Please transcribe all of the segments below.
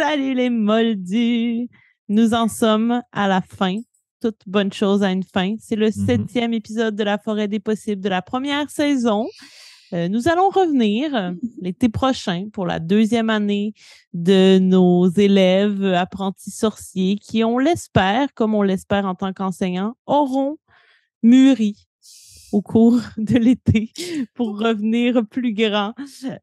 Salut les moldus! Nous en sommes à la fin. Toute bonne chose a une fin. C'est le 7e épisode de La Forêt des Possibles de la première saison. Nous allons revenir l'été prochain pour la 2e année de nos élèves apprentis sorciers qui, on l'espère, comme on l'espère en tant qu'enseignants, auront mûri au cours de l'été pour revenir plus grands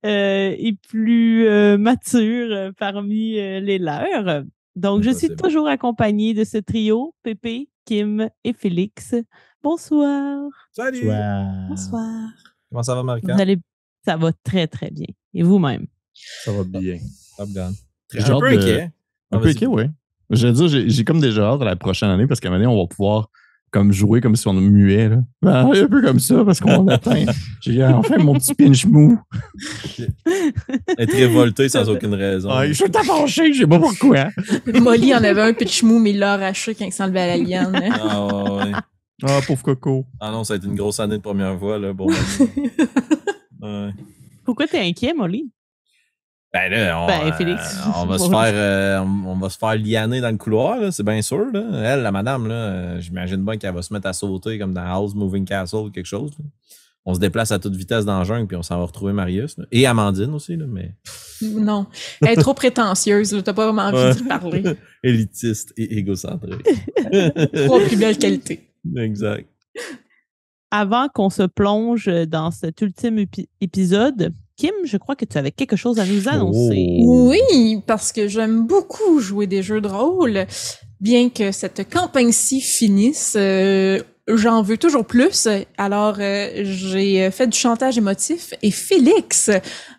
et plus matures parmi les leurs. Donc, je suis toujours accompagnée de ce trio, Pépé, Kim et Félix. Bonsoir. Salut. Bonsoir. Comment ça va, Marika? Ça va très, très bien. Et vous-même? Ça va bien. Top gun. Un peu inquiet. Un peu inquiet, oui. Je veux dire, j'ai comme déjà hâte à la prochaine année parce qu'à un moment donné, on va pouvoir comme jouer comme si on muait. Là. Ben, un peu comme ça parce qu'on atteint. J'ai enfin mon petit pinch mou. Être révolté sans aucune raison. Je suis fâché, je sais pas pourquoi. Molly en avait un pinch mou, mais il l'a arraché quand il s'enlevait à la liane. Ouais. Ah, pauvre coco. Ah non, ça a été une grosse année de première fois. Là. Bon, ouais. Pourquoi t'es inquiet, Molly? Ben là, Félix. on va se faire lianer dans le couloir, là, c'est bien sûr. Là. Elle, la madame, là, j'imagine bien qu'elle va se mettre à sauter comme dans House Moving Castle ou quelque chose. Là. On se déplace à toute vitesse dans le jungle puis on s'en va retrouver Marius. Là. Et Amandine aussi, là, mais... Non, elle est trop prétentieuse, là, t'as pas vraiment envie de parler. Élitiste et égocentrique. Trop plus belle qualité. Exact. Avant qu'on se plonge dans cet ultime épisode, Kim, je crois que tu avais quelque chose à nous annoncer. Oui, parce que j'aime beaucoup jouer des jeux de rôle. Bien que cette campagne-ci finisse, j'en veux toujours plus. Alors, j'ai fait du chantage émotif et Félix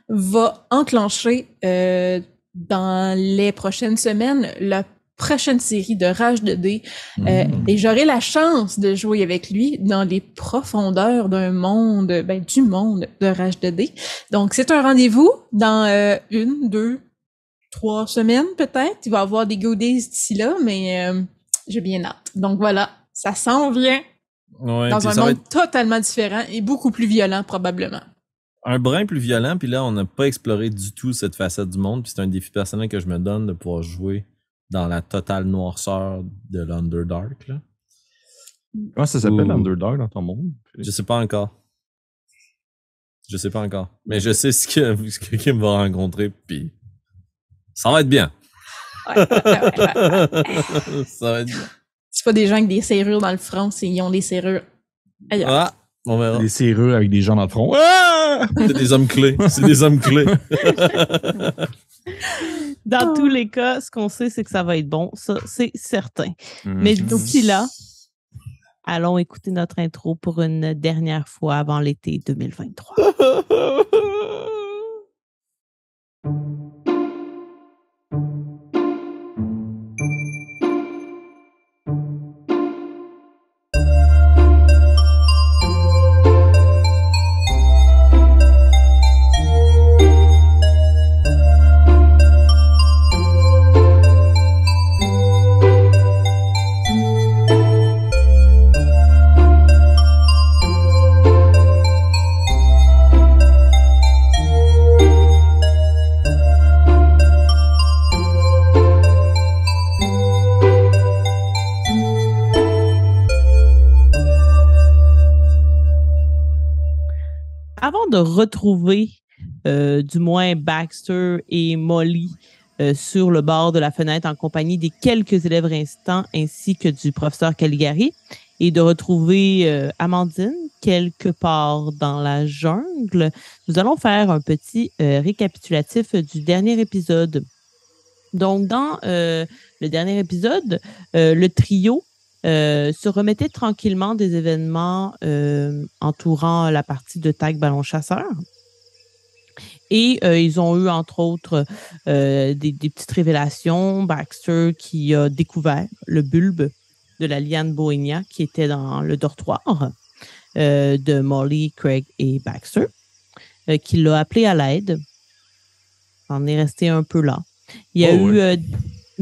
va enclencher dans les prochaines semaines la prochaine série de Rage de dés et j'aurai la chance de jouer avec lui dans les profondeurs du monde de Rage de dés. Donc, c'est un rendez-vous dans 1, 2, 3 semaines peut-être. Il va y avoir des goodies d'ici là, mais j'ai bien hâte. Donc voilà, ça s'en vient dans un monde totalement différent et beaucoup plus violent probablement. Un brin plus violent, puis là, on n'a pas exploré du tout cette facette du monde, puis c'est un défi personnel que je me donne de pouvoir jouer dans la totale noirceur de l'Underdark. Là. Comment ça s'appelle l'Underdark dans ton monde? Je sais pas encore. Mais je sais ce que Kim va rencontrer, puis ça va être bien. Ouais. Ça va être bien. C'est pas des gens avec des serrures dans le front, ils ont des serrures ailleurs. Ah, on verra. Des serrures avec des gens dans le front. Ah! C'est des hommes clés. Dans tous les cas, ce qu'on sait, c'est que ça va être bon. Ça, c'est certain. Mais d'ici là, allons écouter notre intro pour une dernière fois avant l'été 2023. Avant de retrouver du moins Baxter et Molly sur le bord de la fenêtre en compagnie des quelques élèves restants ainsi que du professeur Caligari et de retrouver Amandine quelque part dans la jungle, nous allons faire un petit récapitulatif du dernier épisode. Donc, dans le dernier épisode, le trio se remettait tranquillement des événements entourant la partie de Tag Ballon Chasseur. Et ils ont eu, entre autres, des petites révélations. Baxter qui a découvert le bulbe de la liane Bohénia qui était dans le dortoir de Molly, Craig et Baxter, qui l'a appelé à l'aide. On est resté un peu là. Il y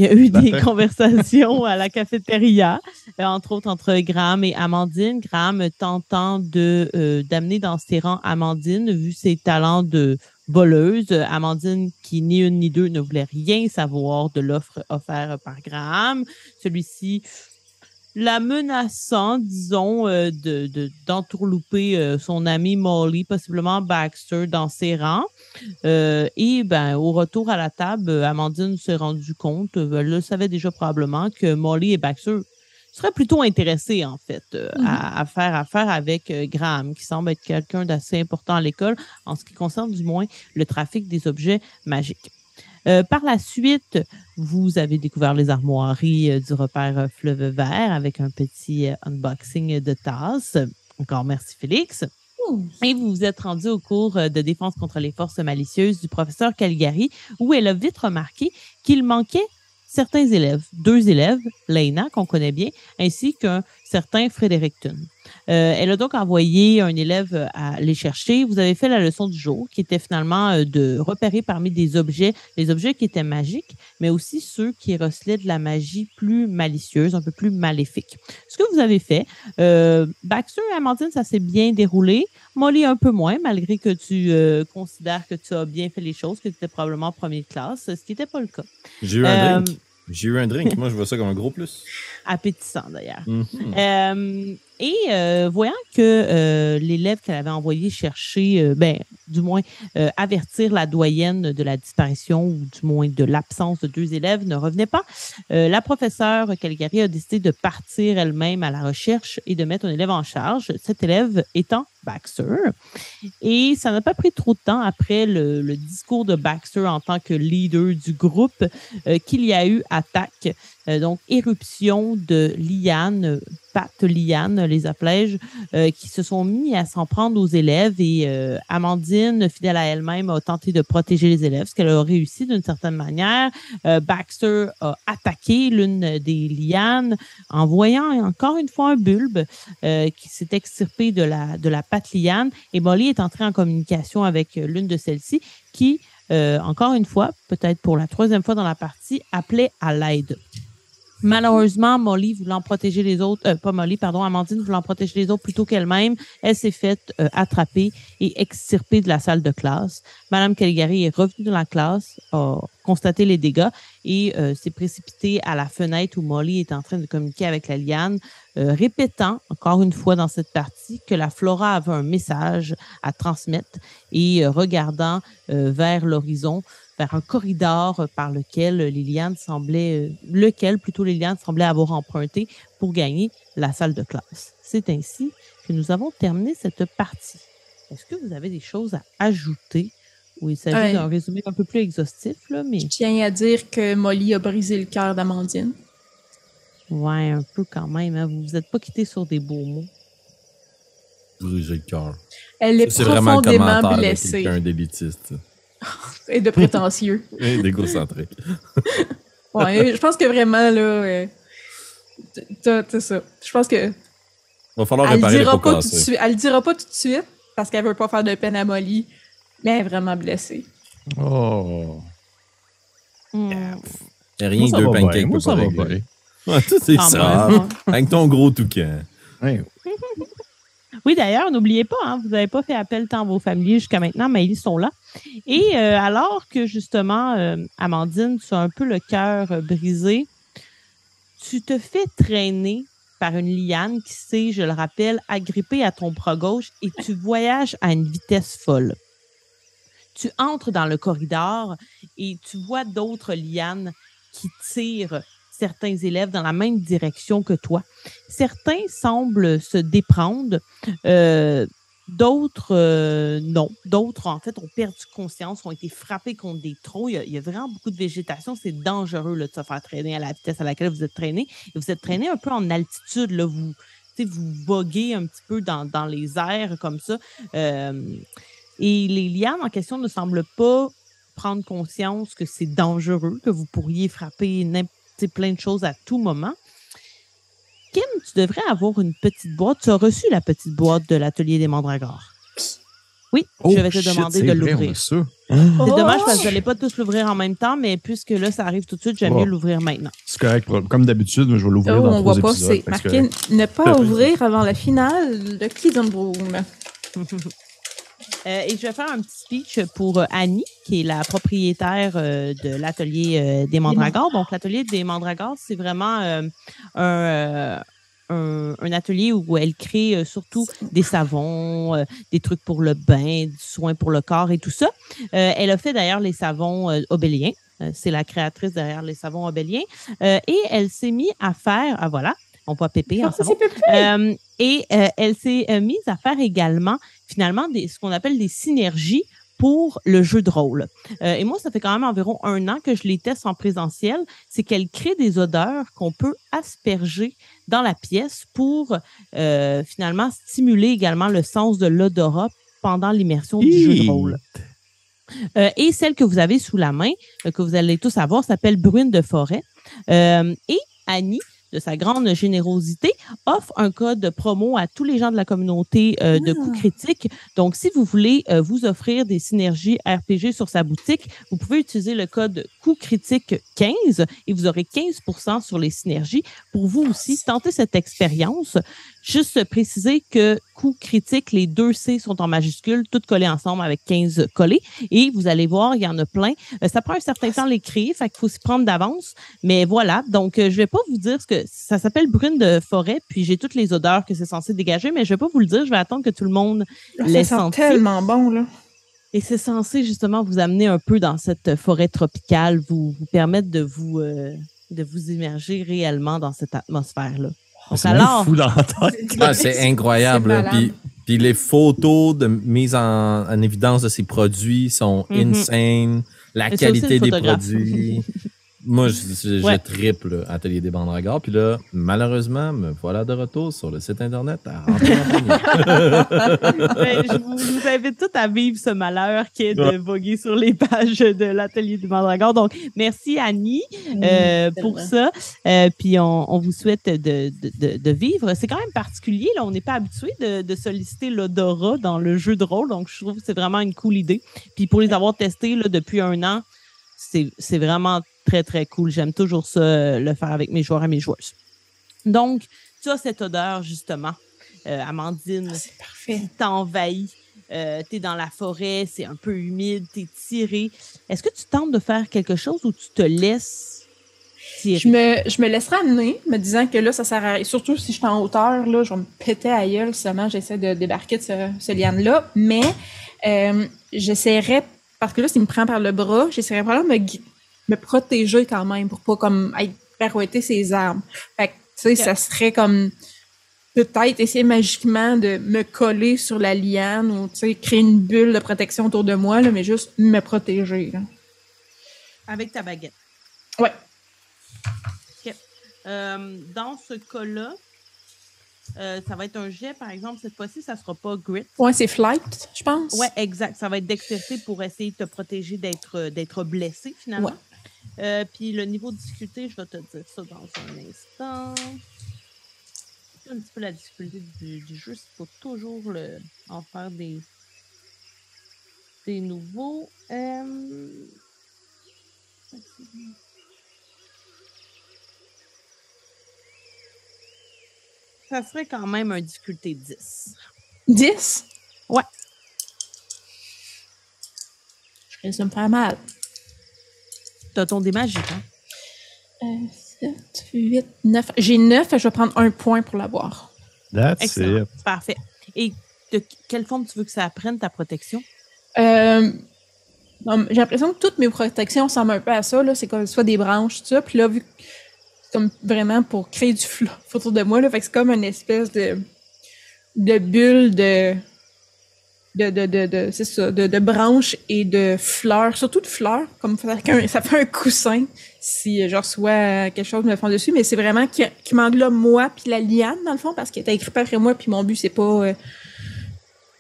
a eu des conversations à la cafétéria, entre autres entre Graham et Amandine. Graham tentant d'amener dans ses rangs Amandine, vu ses talents de voleuse. Amandine, qui ni une ni deux ne voulait rien savoir de l'offre offerte par Graham. Celui-ci la menaçant, disons, d'entourlouper son ami Molly, possiblement Baxter, dans ses rangs. Et au retour à la table, Amandine s'est rendue compte, elle le savait déjà probablement, que Molly et Baxter seraient plutôt intéressés, en fait, à faire affaire avec Graham, qui semble être quelqu'un d'assez important à l'école, en ce qui concerne du moins le trafic des objets magiques. Par la suite, vous avez découvert les armoiries du repère Fleuve Vert avec un petit unboxing de tasses. Encore merci, Félix. Et vous vous êtes rendu au cours de défense contre les forces malicieuses du professeur Caligari, où elle a vite remarqué qu'il manquait certains élèves. 2 élèves, Lena, qu'on connaît bien, ainsi qu'un certain Fredericton. Elle a donc envoyé un élève à les chercher. Vous avez fait la leçon du jour, qui était finalement de repérer parmi les objets qui étaient magiques, mais aussi ceux qui recelaient de la magie plus malicieuse, un peu plus maléfique. Ce que vous avez fait, Baxter et Amandine, ça s'est bien déroulé. Molly, un peu moins, malgré que tu considères que tu as bien fait les choses, que tu étais probablement en première classe, ce qui n'était pas le cas. J'ai eu un drink. J'ai eu un drink. Moi, je vois ça comme un gros plus. Appétissant, d'ailleurs. Voyant que l'élève qu'elle avait envoyé chercher, du moins avertir la doyenne de la disparition ou du moins de l'absence de 2 élèves ne revenait pas, la professeure Caligari a décidé de partir elle-même à la recherche et de mettre un élève en charge, cet élève étant Baxter. Et ça n'a pas pris trop de temps après le discours de Baxter en tant que leader du groupe qu'il y a eu attaque, donc éruption de lianes, pattes lianes, les appelais-je, qui se sont mis à s'en prendre aux élèves et Amandine, fidèle à elle-même, a tenté de protéger les élèves, ce qu'elle a réussi d'une certaine manière. Baxter a attaqué l'une des lianes en voyant encore une fois un bulbe qui s'est extirpé de la patte liane et Molly est entrée en communication avec l'une de celles-ci qui, encore une fois, peut-être pour la 3e fois dans la partie, appelait à l'aide. Malheureusement, Molly voulant protéger les autres, Amandine voulant protéger les autres plutôt qu'elle-même, elle s'est faite attraper et extirper de la salle de classe. Madame Caligari est revenue dans la classe, a constaté les dégâts et s'est précipitée à la fenêtre où Molly est en train de communiquer avec la liane, répétant encore une fois dans cette partie que la Flora avait un message à transmettre et regardant vers l'horizon, vers un corridor par lequel les lianes semblaient avoir emprunté pour gagner la salle de classe. C'est ainsi que nous avons terminé cette partie. Est-ce que vous avez des choses à ajouter ou il s'agit d'un résumé un peu plus exhaustif, là, mais... Je tiens à dire que Molly a brisé le cœur d'Amandine. Ouais, un peu quand même. Hein. Vous vous êtes pas quittés sur des beaux mots. Briser le cœur. Elle est profondément blessée. C'est quelqu'un d'élitiste. Et de prétentieux. Et d'égocentrique. Ouais, je pense que vraiment, là, t'as ça. Je pense que... Va falloir réparer les pots cassés. Elle le dira pas tout de suite, parce qu'elle veut pas faire de peine à Molly, mais elle est vraiment blessée. Oh. Rien que 2 pancakes pour ça va bien. Ouais, tout c'est ça. Avec ton gros toucan. Ouais. Oui, d'ailleurs, n'oubliez pas, hein, vous n'avez pas fait appel tant à vos familiers jusqu'à maintenant, mais ils sont là. Et alors que, justement, Amandine, tu as un peu le cœur brisé, tu te fais traîner par une liane qui s'est, je le rappelle, agrippée à ton bras gauche et tu voyages à une vitesse folle. Tu entres dans le corridor et tu vois d'autres lianes qui tirent certains élèves dans la même direction que toi. Certains semblent se déprendre, d'autres non. D'autres, en fait, ont perdu conscience, ont été frappés contre des troncs. Il y a vraiment beaucoup de végétation. C'est dangereux là, de se faire traîner à la vitesse à laquelle vous êtes traîné. Et vous êtes traîné un peu en altitude. Là, vous voguez un petit peu dans les airs comme ça. Et les lianes en question ne semblent pas prendre conscience que c'est dangereux, que vous pourriez frapper plein de choses à tout moment. Kim, tu devrais avoir une petite boîte. Tu as reçu la petite boîte de l'atelier des Mandragores. Oui, je vais te demander de l'ouvrir. C'est dommage parce que je n'allais pas tous l'ouvrir en même temps, mais puisque là, ça arrive tout de suite, j'aime mieux l'ouvrir maintenant. C'est correct. Comme d'habitude, je vais l'ouvrir dans 3 épisodes. On voit pas, c'est marqué ne pas ouvrir avant la finale de Cleveland Broom. Et je vais faire un petit speech pour Annie, qui est la propriétaire de l'atelier des Mandragores. Donc, l'atelier des Mandragores, c'est vraiment un atelier où elle crée surtout des savons, des trucs pour le bain, du soin pour le corps et tout ça. Elle a fait d'ailleurs les savons obéliens. C'est la créatrice derrière les savons obéliens. Et elle s'est mise à faire... Ah, voilà, on voit Pépé en savon. Elle s'est mise à faire également, finalement, ce qu'on appelle des synergies pour le jeu de rôle. Et moi, ça fait quand même environ 1 an que je les teste en présentiel. C'est qu'elle crée des odeurs qu'on peut asperger dans la pièce pour finalement stimuler également le sens de l'odorat pendant l'immersion du jeu de rôle. Et celle que vous avez sous la main, que vous allez tous avoir, s'appelle Bruine de forêt. Et Annie, de sa grande générosité, offre un code promo à tous les gens de la communauté de Coups Critiques. Donc, si vous voulez vous offrir des synergies RPG sur sa boutique, vous pouvez utiliser le code Coups Critiques 15 et vous aurez 15% sur les synergies. Pour vous aussi, tenter cette expérience. Juste préciser que Coups Critiques, les 2 C sont en majuscule, toutes collées ensemble avec 15 collés. Et vous allez voir, il y en a plein. Ça prend un certain temps à les créer, fait qu'il faut s'y prendre d'avance. Mais voilà, donc je vais pas vous dire ce que ça s'appelle Brune de forêt, puis j'ai toutes les odeurs que c'est censé dégager, mais je vais pas vous le dire, je vais attendre que tout le monde les sente. Ça sent tellement bon, là. Et c'est censé justement vous amener un peu dans cette forêt tropicale, vous permettre de vous immerger réellement dans cette atmosphère-là. Donc, c'est alors, fou dans la tête. C'est incroyable. Puis les photos de mise en évidence de ces produits sont insane. La qualité des produits. Moi, je triple Atelier des Mandragores. Puis là, malheureusement, me voilà de retour sur le site Internet à rentrer je vous invite tous à vivre ce malheur qui est de voguer sur les pages de l'Atelier des Mandragores. Donc, merci Annie pour ça. Puis on vous souhaite de vivre. C'est quand même particulier. Là, on n'est pas habitué de solliciter l'odorat dans le jeu de rôle. Donc, je trouve que c'est vraiment une cool idée. Puis pour les avoir testés là, depuis 1 an, c'est vraiment très, très cool. J'aime toujours ça, le faire avec mes joueurs et mes joueuses. Donc, tu as cette odeur, justement, Amandine, c'est parfait. Qui t'envahit. T'es dans la forêt, c'est un peu humide, t'es tiré. Est-ce que tu tentes de faire quelque chose ou tu te laisses tirer? Je me laisserai amener, me disant que là, ça sert à rien. Surtout si je suis en hauteur, là, je vais me péter à gueule seulement j'essaie de débarquer de ce liane-là. Mais j'essaierai, parce que là, s'il me prend par le bras, j'essaierai vraiment de me protéger quand même pour pas comme être pirouetter ses armes. Fait que, tu sais, ça serait comme peut-être essayer magiquement de me coller sur la liane ou, tu sais, créer une bulle de protection autour de moi, là, mais juste me protéger, là. Avec ta baguette. Ouais. OK. Dans ce cas-là, ça va être un jet, par exemple, cette fois-ci, ça sera pas grit. Ouais, c'est flight, je pense. Ouais, exact. Ça va être dextérité pour essayer de te protéger d'être blessé, finalement. Ouais. Puis le niveau de difficulté, je vais te dire ça dans un instant. C'est un petit peu la difficulté du jeu, il faut toujours en faire des nouveaux. Ça serait quand même un difficulté 10. 10? Ouais. Je risque de me faire mal. T'as ton dé magique, hein? 7, 8, 9. J'ai 9 et je vais prendre 1 point pour l'avoir. That's Excellent. it. Parfait. Et de quelle forme tu veux que ça prenne ta protection? J'ai l'impression que toutes mes protections ressemblent un peu à ça, là. C'est comme soit des branches, tout ça. Puis là, vu que c'est comme vraiment pour créer du fluff autour de moi, là. Fait que c'est comme une espèce de bulle c'est ça, de branches et de fleurs, surtout de fleurs, comme ça fait un coussin si je reçois quelque chose me fond dessus, mais c'est vraiment qui m'englobe moi puis la liane dans le fond parce qu'elle est agrippée après moi puis mon but c'est pas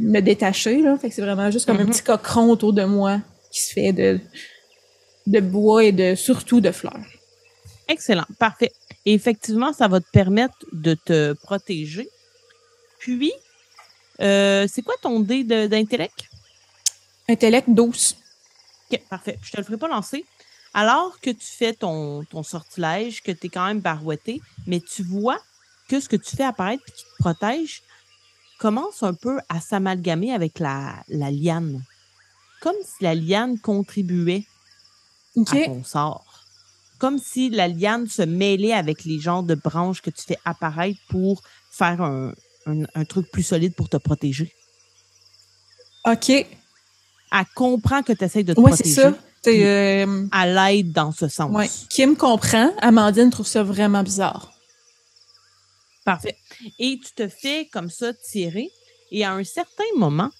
me détacher là, fait que c'est vraiment juste comme un petit coqueron autour de moi qui se fait de bois et surtout de fleurs. Excellent, parfait. Et effectivement, ça va te permettre de te protéger. Puis c'est quoi ton dé d'intellect? Intellect 12. OK, parfait. Je te le ferai pas lancer. Alors que tu fais ton sortilège, que tu es quand même barouetté, mais tu vois que ce que tu fais apparaître et qui te protège, commence un peu à s'amalgamer avec la liane. Comme si la liane contribuait à ton sort. Comme si la liane se mêlait avec les genres de branches que tu fais apparaître pour faire un truc plus solide pour te protéger. OK. Elle comprend que tu essaies de te protéger. C'est ça. Elle l'aide dans ce sens. Ouais. Kim comprend. Amandine trouve ça vraiment bizarre. Parfait. Et tu te fais comme ça tirer. Et à un certain moment,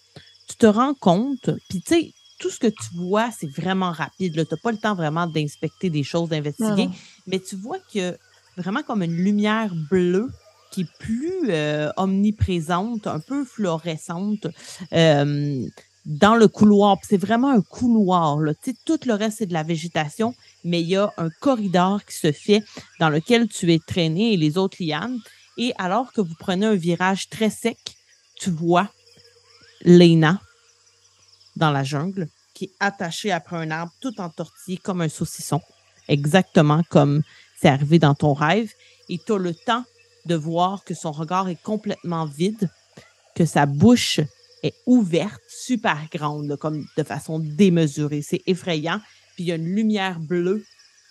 tu te rends compte, puis tu sais, tout ce que tu vois, c'est vraiment rapide. Tu n'as pas le temps vraiment d'inspecter des choses, d'investiguer. Mais tu vois qu'il y a vraiment comme une lumière bleue qui est plus omniprésente, un peu fluorescente dans le couloir. Puis c'est vraiment un couloir. Là. Tu sais, tout le reste, c'est de la végétation, mais il y a un corridor qui se fait dans lequel tu es traîné et les autres lianes. Et alors que vous prenez un virage très sec, tu vois Lena dans la jungle, qui est attachée après un arbre tout entortillé comme un saucisson, exactement comme c'est arrivé dans ton rêve. Et tu as le temps de voir que son regard est complètement vide, que sa bouche est ouverte, super grande, là, comme de façon démesurée. C'est effrayant. Puis il y a une lumière bleue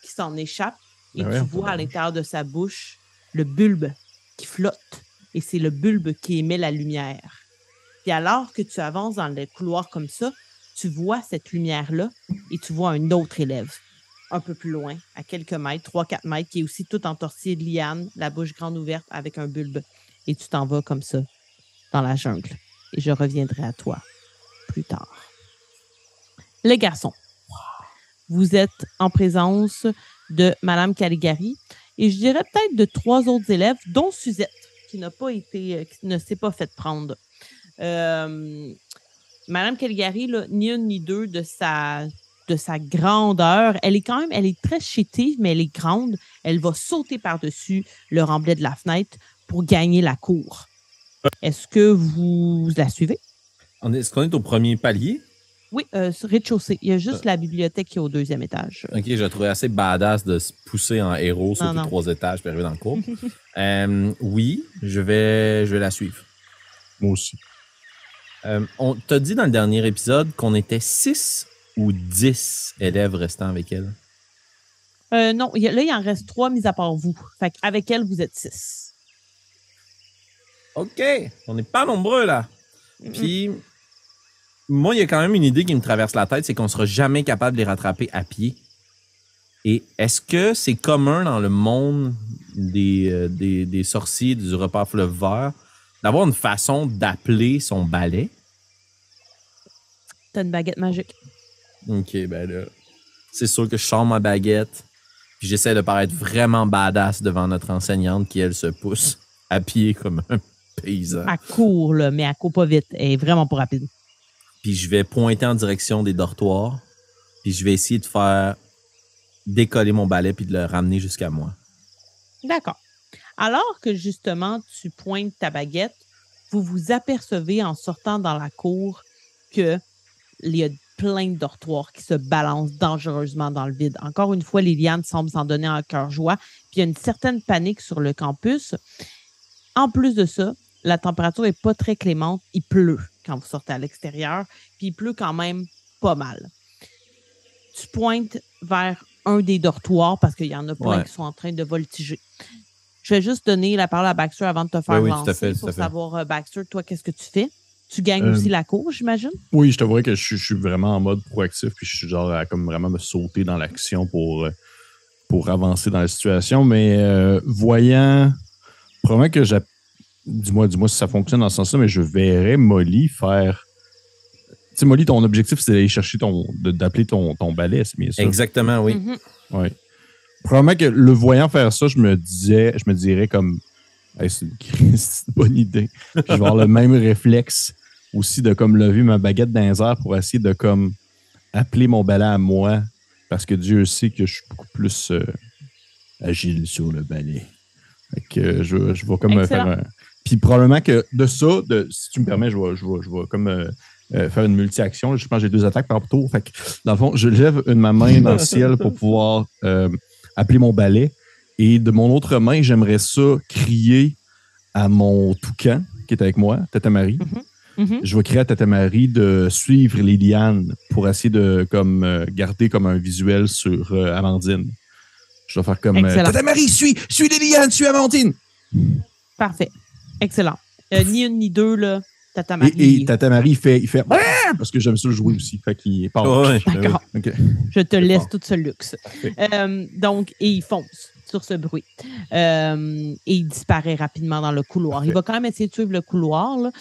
qui s'en échappe et tu vois à l'intérieur de sa bouche le bulbe qui flotte. Et c'est le bulbe qui émet la lumière. Puis alors que tu avances dans le couloir comme ça, tu vois cette lumière-là et tu vois un autre élève, un peu plus loin, à quelques mètres, 3-4 mètres, qui est aussi tout entortillé de lianes, la bouche grande ouverte avec un bulbe. Et tu t'en vas comme ça, dans la jungle. Et je reviendrai à toi plus tard. Les garçons, vous êtes en présence de Madame Caligari et je dirais peut-être de 3 autres élèves, dont Suzette, qui ne s'est pas fait prendre. Madame Caligari, là, ni une ni deux de sa grandeur. Elle est très chétive, mais elle est grande. Elle va sauter par-dessus le remblai de la fenêtre pour gagner la cour. Est-ce que vous la suivez? Est-ce qu'on est au premier palier? Oui, sur rez-de-chaussée. Il y a juste la bibliothèque qui est au 2e étage. OK, je trouvais assez badass de se pousser en héros sur les 3 étages puis arriver dans le cours. Oui, je vais la suivre. Moi aussi. On t'a dit dans le dernier épisode qu'on était 6 ou 10 élèves restants avec elle? Non, là, il en reste 3 mis à part vous. Fait qu'avec elle, vous êtes 6. OK, on n'est pas nombreux, là. Puis, moi, il y a quand même une idée qui me traverse la tête, c'est qu'on ne sera jamais capable de les rattraper à pied. Et est-ce que c'est commun dans le monde des sorciers du repas fleuve vert d'avoir une façon d'appeler son balai? T'as une baguette magique. OK, ben là, c'est sûr que je sors ma baguette puis j'essaie de paraître vraiment badass devant notre enseignante qui, elle, se pousse à pied comme un paysan. Elle court, là, mais elle court pas vite. Elle est vraiment pas rapide. Puis je vais pointer en direction des dortoirs puis je vais essayer de faire décoller mon balai puis de le ramener jusqu'à moi. D'accord. Alors que, justement, tu pointes ta baguette, vous vous apercevez en sortant dans la cour qu'il y a plein de dortoirs qui se balancent dangereusement dans le vide. Encore une fois, les lianes semblent s'en donner en cœur joie, puis il y a une certaine panique sur le campus. En plus de ça, la température n'est pas très clémente. Il pleut quand vous sortez à l'extérieur, puis il pleut quand même pas mal. Tu pointes vers un des dortoirs parce qu'il y en a plein qui sont en train de voltiger. Je vais juste donner la parole à Baxter avant de te faire lancer pour savoir, Baxter, toi, qu'est-ce que tu fais? Tu gagnes aussi la cour, j'imagine? Oui, je t'avouerais que je suis vraiment en mode proactif puis je suis genre à comme vraiment me sauter dans l'action pour avancer dans la situation. Mais voyant, probablement que dis-moi si ça fonctionne dans ce sens-là, mais je verrais Molly faire... Tu sais, Molly, ton objectif, c'est d'aller chercher d'appeler ton balai, c'est bien ça? Exactement, oui. Oui. Probablement que le voyant faire ça, je me dirais comme hey, c'est une bonne idée. Puis je vais avoir le même réflexe aussi de comme lever ma baguette dans les airs pour essayer de comme appeler mon balai à moi parce que Dieu sait que je suis beaucoup plus agile sur le balai. Fait que je vais comme faire un... Puis probablement que de ça, si tu me permets, je vais comme faire une multi-action. Je pense que j'ai 2 attaques par tour. Fait que dans le fond, je lève ma main dans le ciel pour pouvoir appeler mon balai. Et de mon autre main, j'aimerais ça crier à mon toucan qui est avec moi, Tata Marie. Mhm. Je vais créer à Tata Marie de suivre les lianes pour essayer de garder comme un visuel sur Amandine. Je vais faire comme Tata Marie, suis les lianes, suis Amandine. Parfait. Excellent. Ni une ni deux, là. Tata Marie. Et Tata Marie, il fait parce que j'aime ça le jouer aussi. Fait qu'il part. Ouais. D'accord. Okay. Je te laisse tout ce luxe. Donc, et il fonce sur ce bruit. Et il disparaît rapidement dans le couloir. Parfait. Il va quand même essayer de suivre le couloir. Là.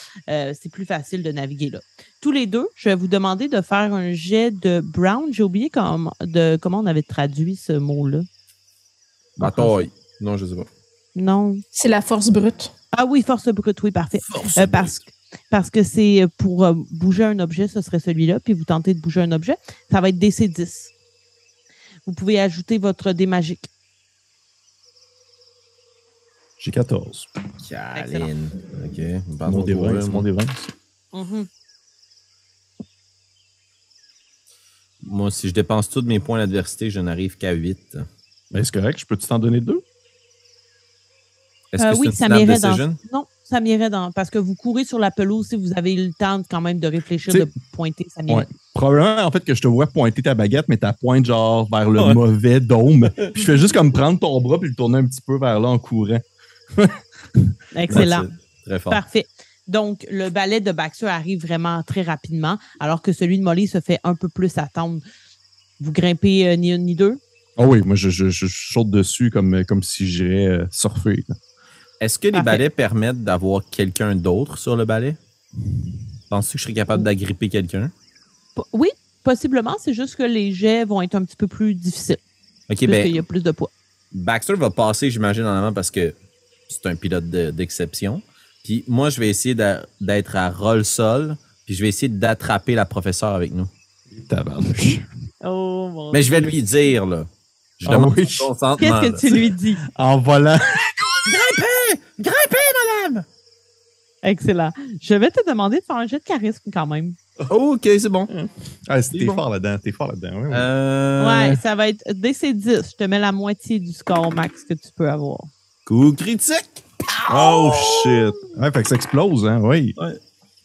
C'est plus facile de naviguer là. Tous les deux, je vais vous demander de faire un jet de Brown. J'ai oublié comment on avait traduit ce mot-là. Bataille. Non, je sais pas. Non. C'est la force brute. Ah oui, force brute, oui, parfait. Parce que c'est pour bouger un objet, ce serait celui-là, puis vous tentez de bouger un objet, ça va être DC10. Vous pouvez ajouter votre dé magique. J'ai 14. Caline. OK. Mon dé 20, c'est mon dé 20. Mm-hmm. Moi, si je dépense tous mes points d'adversité, je n'arrive qu'à 8. Ben, c'est correct, je peux-tu t'en donner 2? Est-ce que Oui, c'est ça une snap m'irait dans. decision? Non, ça m'irait dans. Parce que vous courez sur la pelouse, si vous avez eu le temps quand même de réfléchir, T'sais, de pointer, ça m'irait. Ouais. Probablement, en fait, que je te vois pointer ta baguette, mais ta pointe genre vers le mauvais dôme. Puis je fais juste comme prendre ton bras puis le tourner un petit peu vers là en courant. Excellent. Très fort. Parfait. Donc, le balai de Baxter arrive vraiment très rapidement, alors que celui de Molly se fait un peu plus attendre. Vous grimpez ni une ni deux? Oh oui, moi, je saute dessus comme si j'irais surfer. Là. Est-ce que les balais permettent d'avoir quelqu'un d'autre sur le balai? Penses-tu que je serais capable d'agripper quelqu'un? Oui, possiblement. C'est juste que les jets vont être un petit peu plus difficiles. OK, parce qu'il y a plus de poids. Baxter va passer, j'imagine, en avant parce que c'est un pilote d'exception. Puis moi, je vais essayer d'être à roll-sol, puis je vais essayer d'attraper la professeure avec nous. Tabarnouche. Oh mon Mais je vais Dieu. lui dire, là. Je Ah demande oui. son consentement. Qu'est-ce que tu lui dis? En volant. Grimpez, madame! Excellent. Je vais te demander de faire un jet de charisme quand même. Oh, OK, c'est bon. Ah, t'es bon. fort là-dedans. T'es fort là-dedans. Oui, oui. Ouais, ça va être DC10. Je te mets la moitié du score max que tu peux avoir. Coup critique! Oh shit. Ouais, fait que ça explose, hein. Oui. Ouais.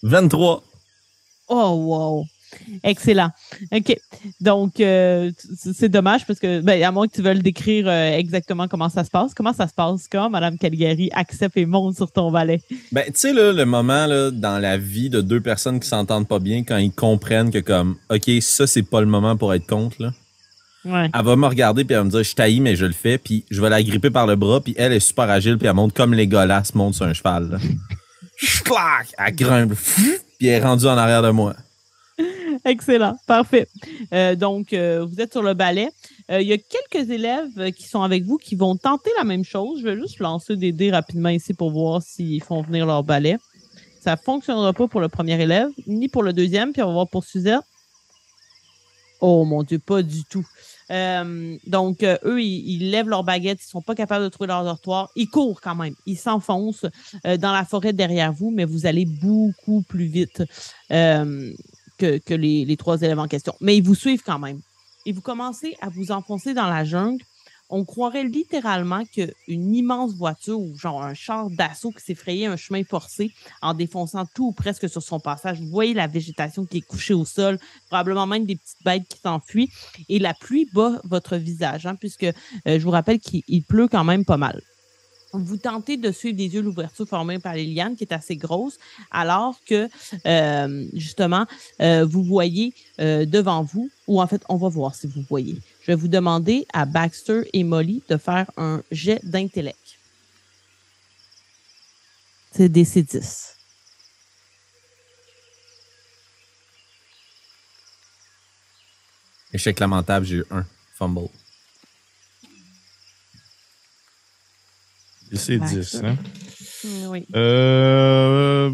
23. Oh, wow. Excellent. OK. Donc, c'est dommage parce que, ben, à moins que tu veuilles décrire exactement comment ça se passe. Comment ça se passe quand Mme Caligari accepte et monte sur ton valet? Ben, tu sais, là, le moment là, dans la vie de deux personnes qui s'entendent pas bien, quand ils comprennent que, comme, OK, ça, c'est pas le moment pour être contre, là. Ouais. Elle va me regarder puis elle va me dire je taillis mais je le fais puis je vais la gripper par le bras puis elle est super agile puis elle monte comme les Legolas monte sur un cheval. Là. Clac! Elle grimpe puis elle est rendue en arrière de moi. Excellent. Parfait. Donc, vous êtes sur le balai. Il y a quelques élèves qui sont avec vous qui vont tenter la même chose. Je vais juste lancer des dés rapidement ici pour voir s'ils font venir leur balai. Ça ne fonctionnera pas pour le premier élève, ni pour le deuxième, puis on va voir pour Suzette. Oh mon Dieu, pas du tout. Donc, eux, ils lèvent leurs baguettes, ils sont pas capables de trouver leur dortoir. Ils courent quand même. Ils s'enfoncent dans la forêt derrière vous, mais vous allez beaucoup plus vite que les trois élèves en question. Mais ils vous suivent quand même. Et vous commencez à vous enfoncer dans la jungle. On croirait littéralement qu'une immense voiture ou genre un char d'assaut qui s'est frayé un chemin forcé en défonçant tout ou presque sur son passage. Vous voyez la végétation qui est couchée au sol, probablement même des petites bêtes qui s'enfuient. Et la pluie bat votre visage, hein, puisque je vous rappelle qu'il pleut quand même pas mal. Vous tentez de suivre des yeux l'ouverture formée par les lianes, qui est assez grosse, alors que, justement, vous voyez devant vous, ou en fait, on va voir si vous voyez. Je vais vous demander à Baxter et Molly de faire un jet d'intellect. C'est DC10. Échec lamentable, j'ai eu 1. Fumble. C'est 10, hein? Oui. Ouais,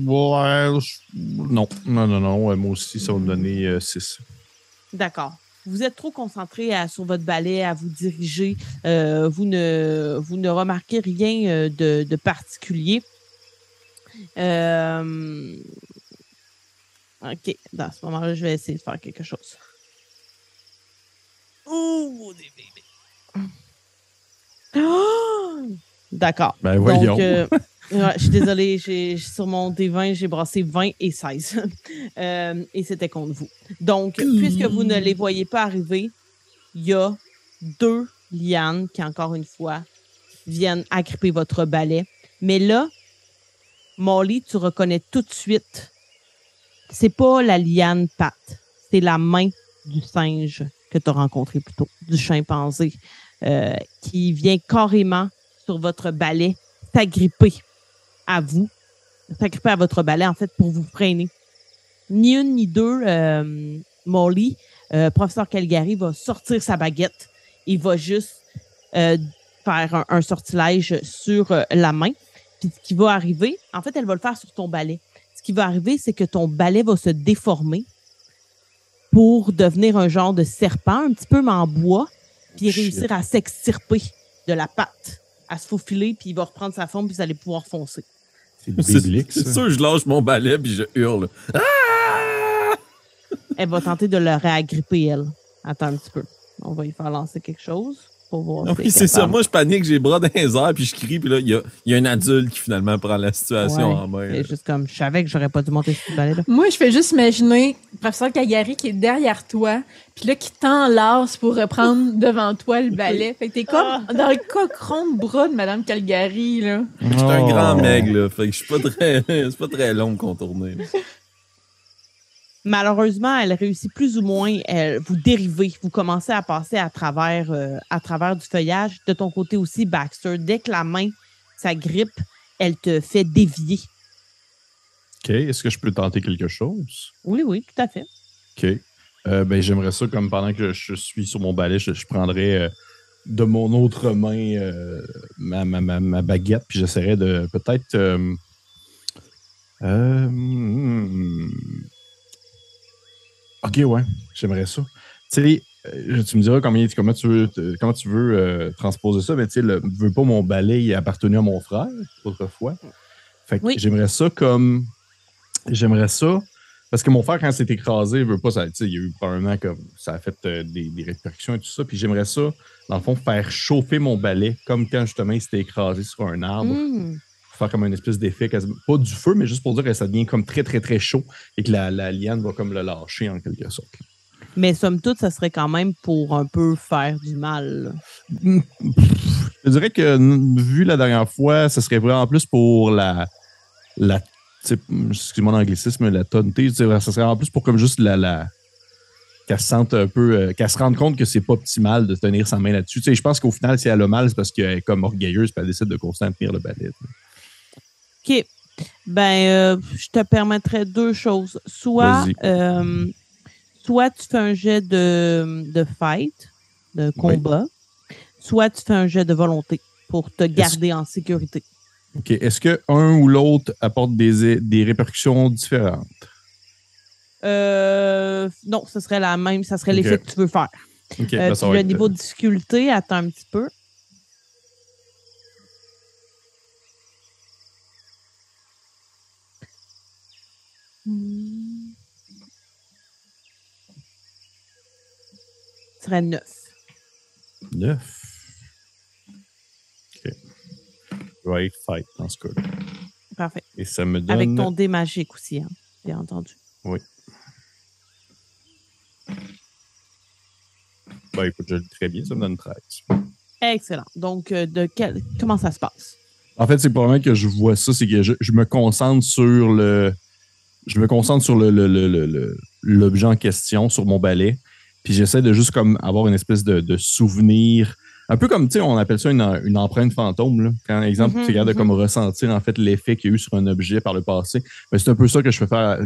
non. Ouais, moi aussi, ça va me donner 6. D'accord. Vous êtes trop concentré sur votre balai, à vous diriger. Vous ne remarquez rien de particulier. OK. Dans ce moment-là, je vais essayer de faire quelque chose. Oh, des bébés. Oh! D'accord. Ben voyons. Donc, Ouais, je suis désolée, sur mon D20, j'ai brassé 20 et 16. Et c'était contre vous. Donc, puisque vous ne les voyez pas arriver, il y a 2 lianes qui, encore une fois, viennent agripper votre balai. Mais là, Molly, tu reconnais tout de suite, c'est pas la liane patte, c'est la main du singe que tu as rencontré plus tôt, du chimpanzé, qui vient carrément sur votre balai s'agripper à vous, s'agripper à votre balai, en fait, pour vous freiner. Ni une ni deux, Molly, professeur Caligari va sortir sa baguette. Il va juste faire un sortilège sur la main. Puis ce qui va arriver, en fait, elle va le faire sur ton balai. Ce qui va arriver, c'est que ton balai va se déformer pour devenir un genre de serpent, un petit peu en bois, puis réussir à s'extirper de la patte, à se faufiler, puis il va reprendre sa forme, puis vous allez pouvoir foncer. C'est biblique, ça. C'est sûr, je lâche mon balai, puis je hurle. Ah! Elle va tenter de le réagripper, elle. Attends un petit peu. On va y faire lancer quelque chose pour voir. Oui, c'est ça. Moi, je panique, j'ai les bras dans les airs, puis je crie, puis là, il y a un adulte qui finalement prend la situation en main. C'est juste comme, je savais que j'aurais pas dû monter sur ce balai-là. Moi, je fais juste imaginer le professeur Caligari qui est derrière toi, puis là, qui t'enlace pour reprendre devant toi le balai. Fait que t'es comme dans le cochon de bras de Madame Caligari, là. Je suis un grand meg, là. Fait que je suis pas très, c'est pas très long de contourner. Malheureusement, elle réussit plus ou moins. Vous dérivez, vous commencez à passer à travers du feuillage. De ton côté aussi, Baxter, dès que la main s'agrippe, elle te fait dévier. OK. Est-ce que je peux tenter quelque chose? Oui, tout à fait. OK. Ben, j'aimerais ça, comme pendant que je suis sur mon balai, je prendrais de mon autre main ma baguette, puis j'essaierais de peut-être... OK, ouais, j'aimerais ça. Tu sais, tu me diras comment tu veux transposer ça, mais tu sais, veux pas mon balai, il a appartenu à mon frère autrefois. Fait que j'aimerais ça, parce que mon frère, quand s'est écrasé, il veut pas, ça, il y a eu probablement comme ça a fait des répercussions et tout ça, puis j'aimerais ça, dans le fond, faire chauffer mon balai, comme quand justement il s'était écrasé sur un arbre. Faire comme une espèce d'effet, pas du feu, mais juste pour dire que ça devient comme très, très, très chaud et que la liane va comme le lâcher en quelque sorte. Mais somme toute, ça serait quand même pour un peu faire du mal. Je dirais que, vu la dernière fois, ça serait vraiment plus pour la excuse-moi l'anglicisme, la tonneté, ça serait en plus pour comme juste qu'elle se sente un peu, qu'elle se rende compte que c'est pas optimal de tenir sa main là-dessus. Tu sais, je pense qu'au final, si elle a mal, c'est parce qu'elle est comme orgueilleuse et elle décide de continuer à tenir le balai. OK. Ben, je te permettrais 2 choses. Soit tu fais un jet de fight, de combat, soit tu fais un jet de volonté pour te garder en sécurité. OK. Est-ce que un ou l'autre apporte des répercussions différentes? Non, ce serait la même. Ça serait l'effet que tu veux faire. OK. Puis le niveau de difficulté, attends un petit peu. Ce serait 9. 9. OK. Right fight, dans ce cas. Parfait. Et ça me donne... Avec ton dé magique aussi, hein, bien entendu. Oui. Ben, écoute, je le dis très bien, ça me donne 13. Excellent. Donc, comment ça se passe? En fait, c'est probablement que je vois ça, c'est que je me concentre sur l'objet en question, sur mon balai, puis j'essaie de juste comme avoir une espèce de souvenir, un peu comme, tu sais, on appelle ça une empreinte fantôme, là. Quand, exemple, tu regardes comme ressentir, en fait, l'effet qu'il y a eu sur un objet par le passé. Mais c'est un peu ça que je fais faire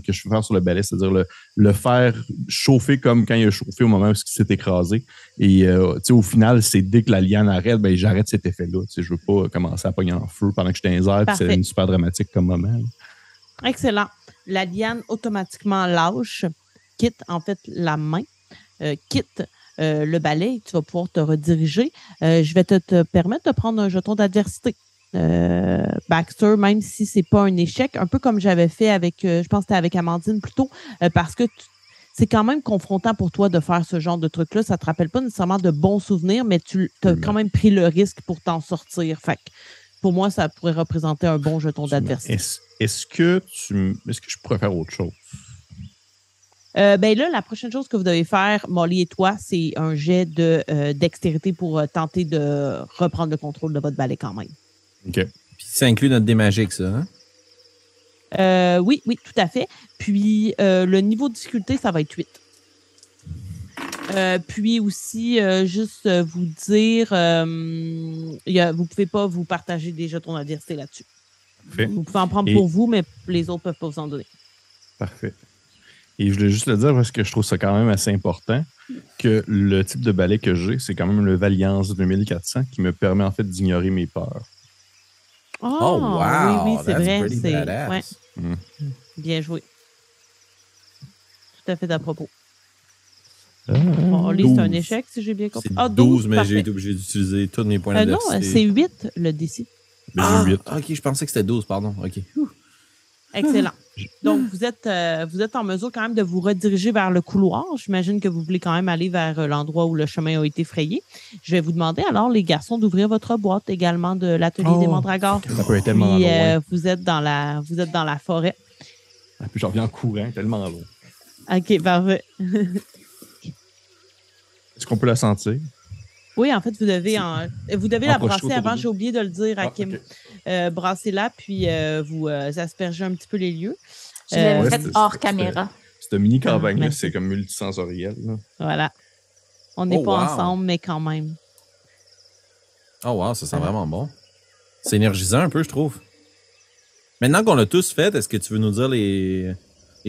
sur le balai, c'est-à-dire le faire chauffer comme quand il a chauffé au moment où il s'est écrasé. Et, tu sais, au final, c'est dès que la liane arrête, ben, j'arrête cet effet-là. Tu sais, je veux pas commencer à pogner en feu pendant que je suis dans les airs, puis c'est une super dramatique comme moment, là. Excellent. La liane automatiquement lâche, quitte en fait la main, quitte le balai, tu vas pouvoir te rediriger. Je vais te permettre de prendre un jeton d'adversité. Baxter, même si c'est pas un échec, un peu comme j'avais fait avec, je pense que c'était avec Amandine plutôt, parce que c'est quand même confrontant pour toi de faire ce genre de truc-là. Ça te rappelle pas nécessairement de bons souvenirs, mais tu as quand même pris le risque pour t'en sortir. Fait que pour moi, ça pourrait représenter un bon jeton d'adversité. Est-ce que je pourrais faire autre chose? Ben là, la prochaine chose que vous devez faire, Molly et toi, c'est un jet de dextérité pour tenter de reprendre le contrôle de votre balai quand même. OK. Puis ça inclut notre dé magique, ça, hein? Oui, tout à fait. Puis, le niveau de difficulté, ça va être 8. Puis aussi, juste vous dire, vous pouvez pas vous partager des jetons d'adversité là-dessus. Parfait. Vous pouvez en prendre pour vous, mais les autres peuvent pas vous en donner. Parfait. Et je voulais juste le dire parce que je trouve ça quand même assez important que le type de balai que j'ai, c'est quand même le Valiance 2400 qui me permet en fait d'ignorer mes peurs. Oh, wow! Oui, c'est That's vrai. pretty badass. Ouais. Bien joué. Tout à fait à propos. Bon, c'est un échec, si j'ai bien compris. C'est 12, mais j'ai été obligé d'utiliser tous mes points d'adversité. Non, c'est 8, le DC. Ah, 8. OK, je pensais que c'était 12, pardon. OK. Excellent. Donc, vous êtes en mesure quand même de vous rediriger vers le couloir. J'imagine que vous voulez quand même aller vers l'endroit où le chemin a été frayé. Je vais vous demander alors, les garçons, d'ouvrir votre boîte également de l'atelier des mandragores. Ça peut être tellement Puis, loin. vous êtes dans la forêt. Ah, puis j'en reviens en courant, tellement loin. OK, parfait. Est-ce qu'on peut la sentir? Oui, en fait, vous devez la brasser avant. J'ai oublié de le dire à Kim. Okay. Brassez-la, puis vous aspergez un petit peu les lieux. Je l'avais fait hors caméra. Cette mini-campagne-là, merci. c'est comme multisensoriel. Là. Voilà. On n'est pas wow. ensemble, mais quand même. Oh wow, ça sent vraiment bon. C'est énergisant un peu, je trouve. Maintenant qu'on l'a tous fait, est-ce que tu veux nous dire les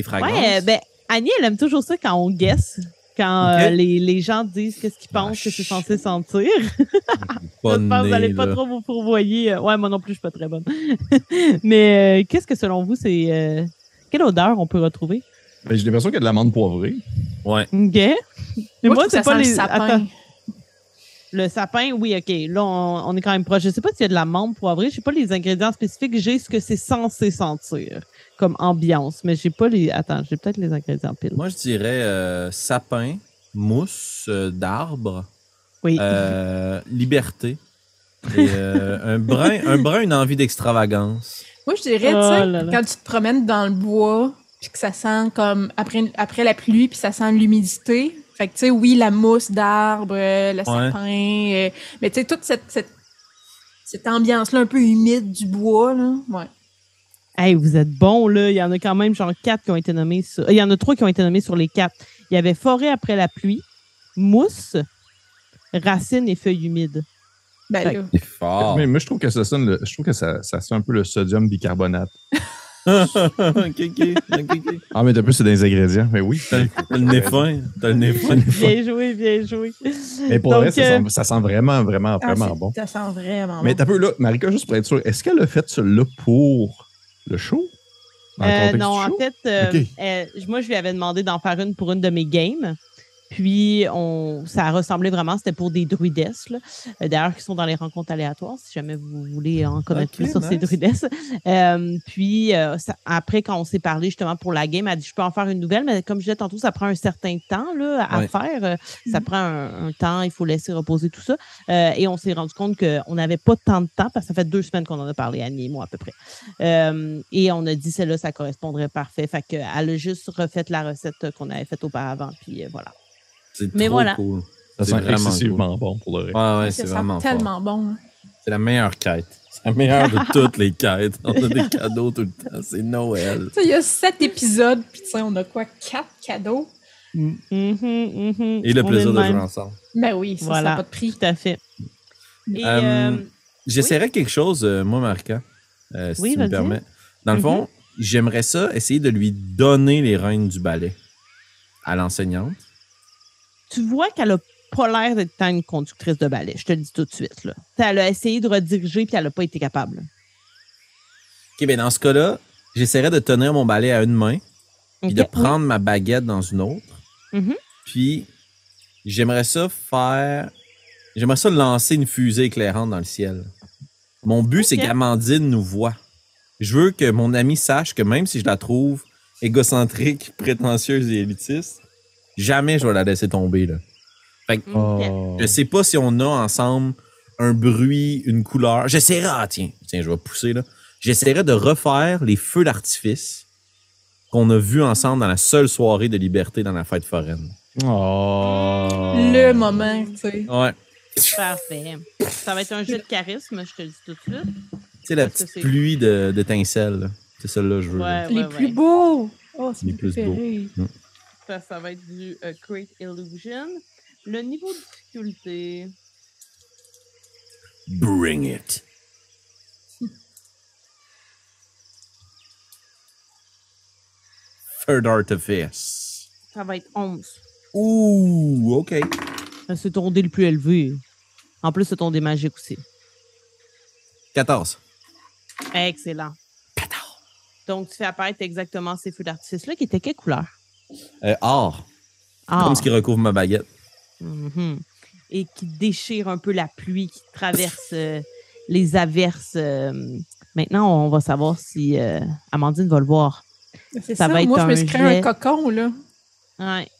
fragrances? Ouais, ben, Annie, elle aime toujours ça quand on guesse. Quand les gens disent qu'est-ce qu'ils pensent que c'est censé sentir. Pas Je pense que vous n'allez pas trop vous fourvoyer. Ouais, moi non plus, je suis pas très bonne. Mais qu'est-ce que selon vous, c'est... quelle odeur on peut retrouver? Ben, j'ai l'impression qu'il y a de l'amande poivrée. Ouais. OK. Mais moi c'est pas le sapin. Attends. Le sapin, oui, OK. Là, on est quand même proche. Je sais pas s'il y a de l'amande poivrée. Je sais pas les ingrédients spécifiques. J'ai ce que c'est censé sentir comme ambiance, mais j'ai pas les... Attends, j'ai peut-être les ingrédients pile. Moi, je dirais sapin, mousse d'arbre, Oui. liberté et un brin, une envie d'extravagance. Moi, je dirais, quand tu te promènes dans le bois, puis que ça sent comme après la pluie, puis ça sent l'humidité. Fait que, tu sais, oui, la mousse d'arbre, le sapin, mais tu sais, toute cette ambiance-là un peu humide du bois, là, ouais. Hey, vous êtes bons, là. Il y en a quand même genre 4 qui ont été nommés sur... Il y en a 3 qui ont été nommés sur les 4. Il y avait forêt après la pluie, mousse, racines et feuilles humides. Ben là. C'est fort. Mais moi, je trouve que ça sonne un peu le sodium bicarbonate. OK. Ah, mais t'as plus c'est des ingrédients. Mais oui. T'as le nez fin. Bien joué, bien joué. Mais pour Donc, le reste, ça sent vraiment bon. Ça sent vraiment bon. Mais t'as peu là, Marika, juste pour être sûr, est-ce qu'elle a fait celui-là pour le show? Non, en fait, moi, je lui avais demandé d'en faire une pour une de mes games. Puis, ça ressemblait vraiment, c'était pour des druidesses, là. D'ailleurs, qui sont dans les rencontres aléatoires, si jamais vous voulez en connaître plus sur ces druidesses. Puis, après, quand on s'est parlé justement pour la game, elle a dit, je peux en faire une nouvelle, mais comme je disais tantôt, ça prend un certain temps là, à faire. Ça prend un temps, il faut laisser reposer tout ça. Et on s'est rendu compte qu'on n'avait pas tant de temps, parce que ça fait 2 semaines qu'on en a parlé, Annie et moi, à peu près. Et on a dit, celle-là, ça correspondrait parfait. Fait qu'elle a juste refait la recette qu'on avait faite auparavant, puis voilà. C'est mais trop voilà. cool. Ça sent vraiment excessivement bon pour le reste. Ouais, c'est vraiment tellement fort. bon. Hein. C'est la meilleure quête. C'est la meilleure de toutes les quêtes. On a des cadeaux tout le temps. C'est Noël. Il y a 7 épisodes, puis on a quoi? 4 cadeaux? Et le plaisir de jouer ensemble. Ben oui, ça n'a pas de prix. Tout à fait. J'essaierais quelque chose, moi, Marika, si tu me permets. Dans le fond, j'aimerais ça essayer de lui donner les rênes du ballet à l'enseignante. Tu vois qu'elle a pas l'air d'être tant une conductrice de ballet, je te le dis tout de suite. Là. Elle a essayé de rediriger puis elle n'a pas été capable. OK, bien dans ce cas-là, j'essaierais de tenir mon balai à une main puis de prendre ma baguette dans une autre. Puis j'aimerais ça lancer une fusée éclairante dans le ciel. Mon but, c'est qu'Amandine nous voit. Je veux que mon ami sache que même si je la trouve égocentrique, prétentieuse et élitiste, jamais je vais la laisser tomber, là. Fait que, je sais pas si on a ensemble un bruit, une couleur. J'essaierai, tiens, je vais pousser là. J'essaierai de refaire les feux d'artifice qu'on a vus ensemble dans la seule soirée de liberté dans la fête foraine. Oh. Le moment, tu sais. Ouais. Parfait. Ça va être un jeu de charisme, je te le dis tout de suite. Tu sais, la petite pluie d'étincelles. Là. C'est celle-là que je veux. Ouais, Les plus beaux! Oh, c'est Les mes plus préférés. Ça va être du Create Illusion. Le niveau de difficulté. Bring it. Third Artifice. Ça va être 11. Ouh, OK. C'est ton dé le plus élevé. En plus, c'est ton dé magique aussi. 14. Excellent. 14. Donc, tu fais apparaître exactement ces feux d'artifice-là qui étaient quelle couleur? Or. Or. Comme ce qui recouvre ma baguette. Mm-hmm. Et qui déchire un peu la pluie, qui traverse les averses. Maintenant, on va savoir si Amandine va le voir. C'est ça, moi, je me suis créé un cocon, là. Ouais.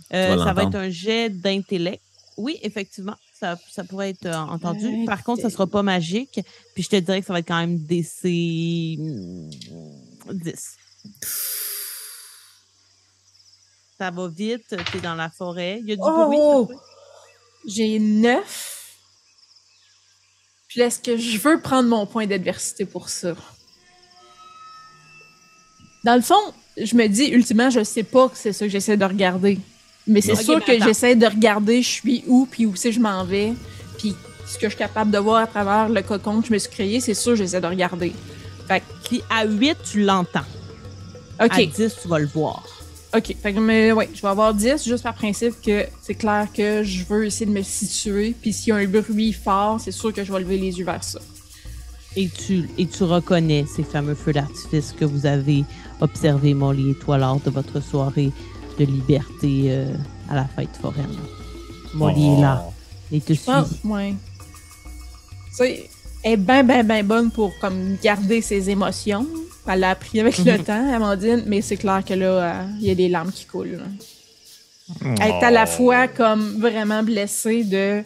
Ça va être un jet d'intellect. Oui, effectivement, ça pourrait être entendu. Par contre, ça ne sera pas magique. Puis je te dirais que ça va être quand même DC 10. Ça va vite, tu es dans la forêt. Il y a du bruit. J'ai 9. Puis est-ce que je veux prendre mon point d'adversité pour ça? Dans le fond, je me dis, ultimement, je sais pas que c'est ça que j'essaie de regarder. Mais c'est sûr que j'essaie de regarder je suis où, puis où c'est je m'en vais. Puis ce que je suis capable de voir à travers le cocon que je me suis créé, c'est sûr que j'essaie de regarder. Fait que, puis à 8, tu l'entends. OK. À 10, tu vas le voir. OK. Fait que, mais ouais, je vais avoir 10 juste par principe que c'est clair que je veux essayer de me situer. Puis s'il y a un bruit fort, c'est sûr que je vais lever les yeux vers ça. Et tu reconnais ces fameux feux d'artifice que vous avez observés, Molly et toi, lors de votre soirée de liberté à la fête foraine. Molly est là. Et te suit. Ouais. Tu sais, elle est bien bonne pour comme garder ses émotions. Elle l'a appris avec le temps, Amandine, mais c'est clair que là, il y a des larmes qui coulent. Elle est à la fois comme vraiment blessée de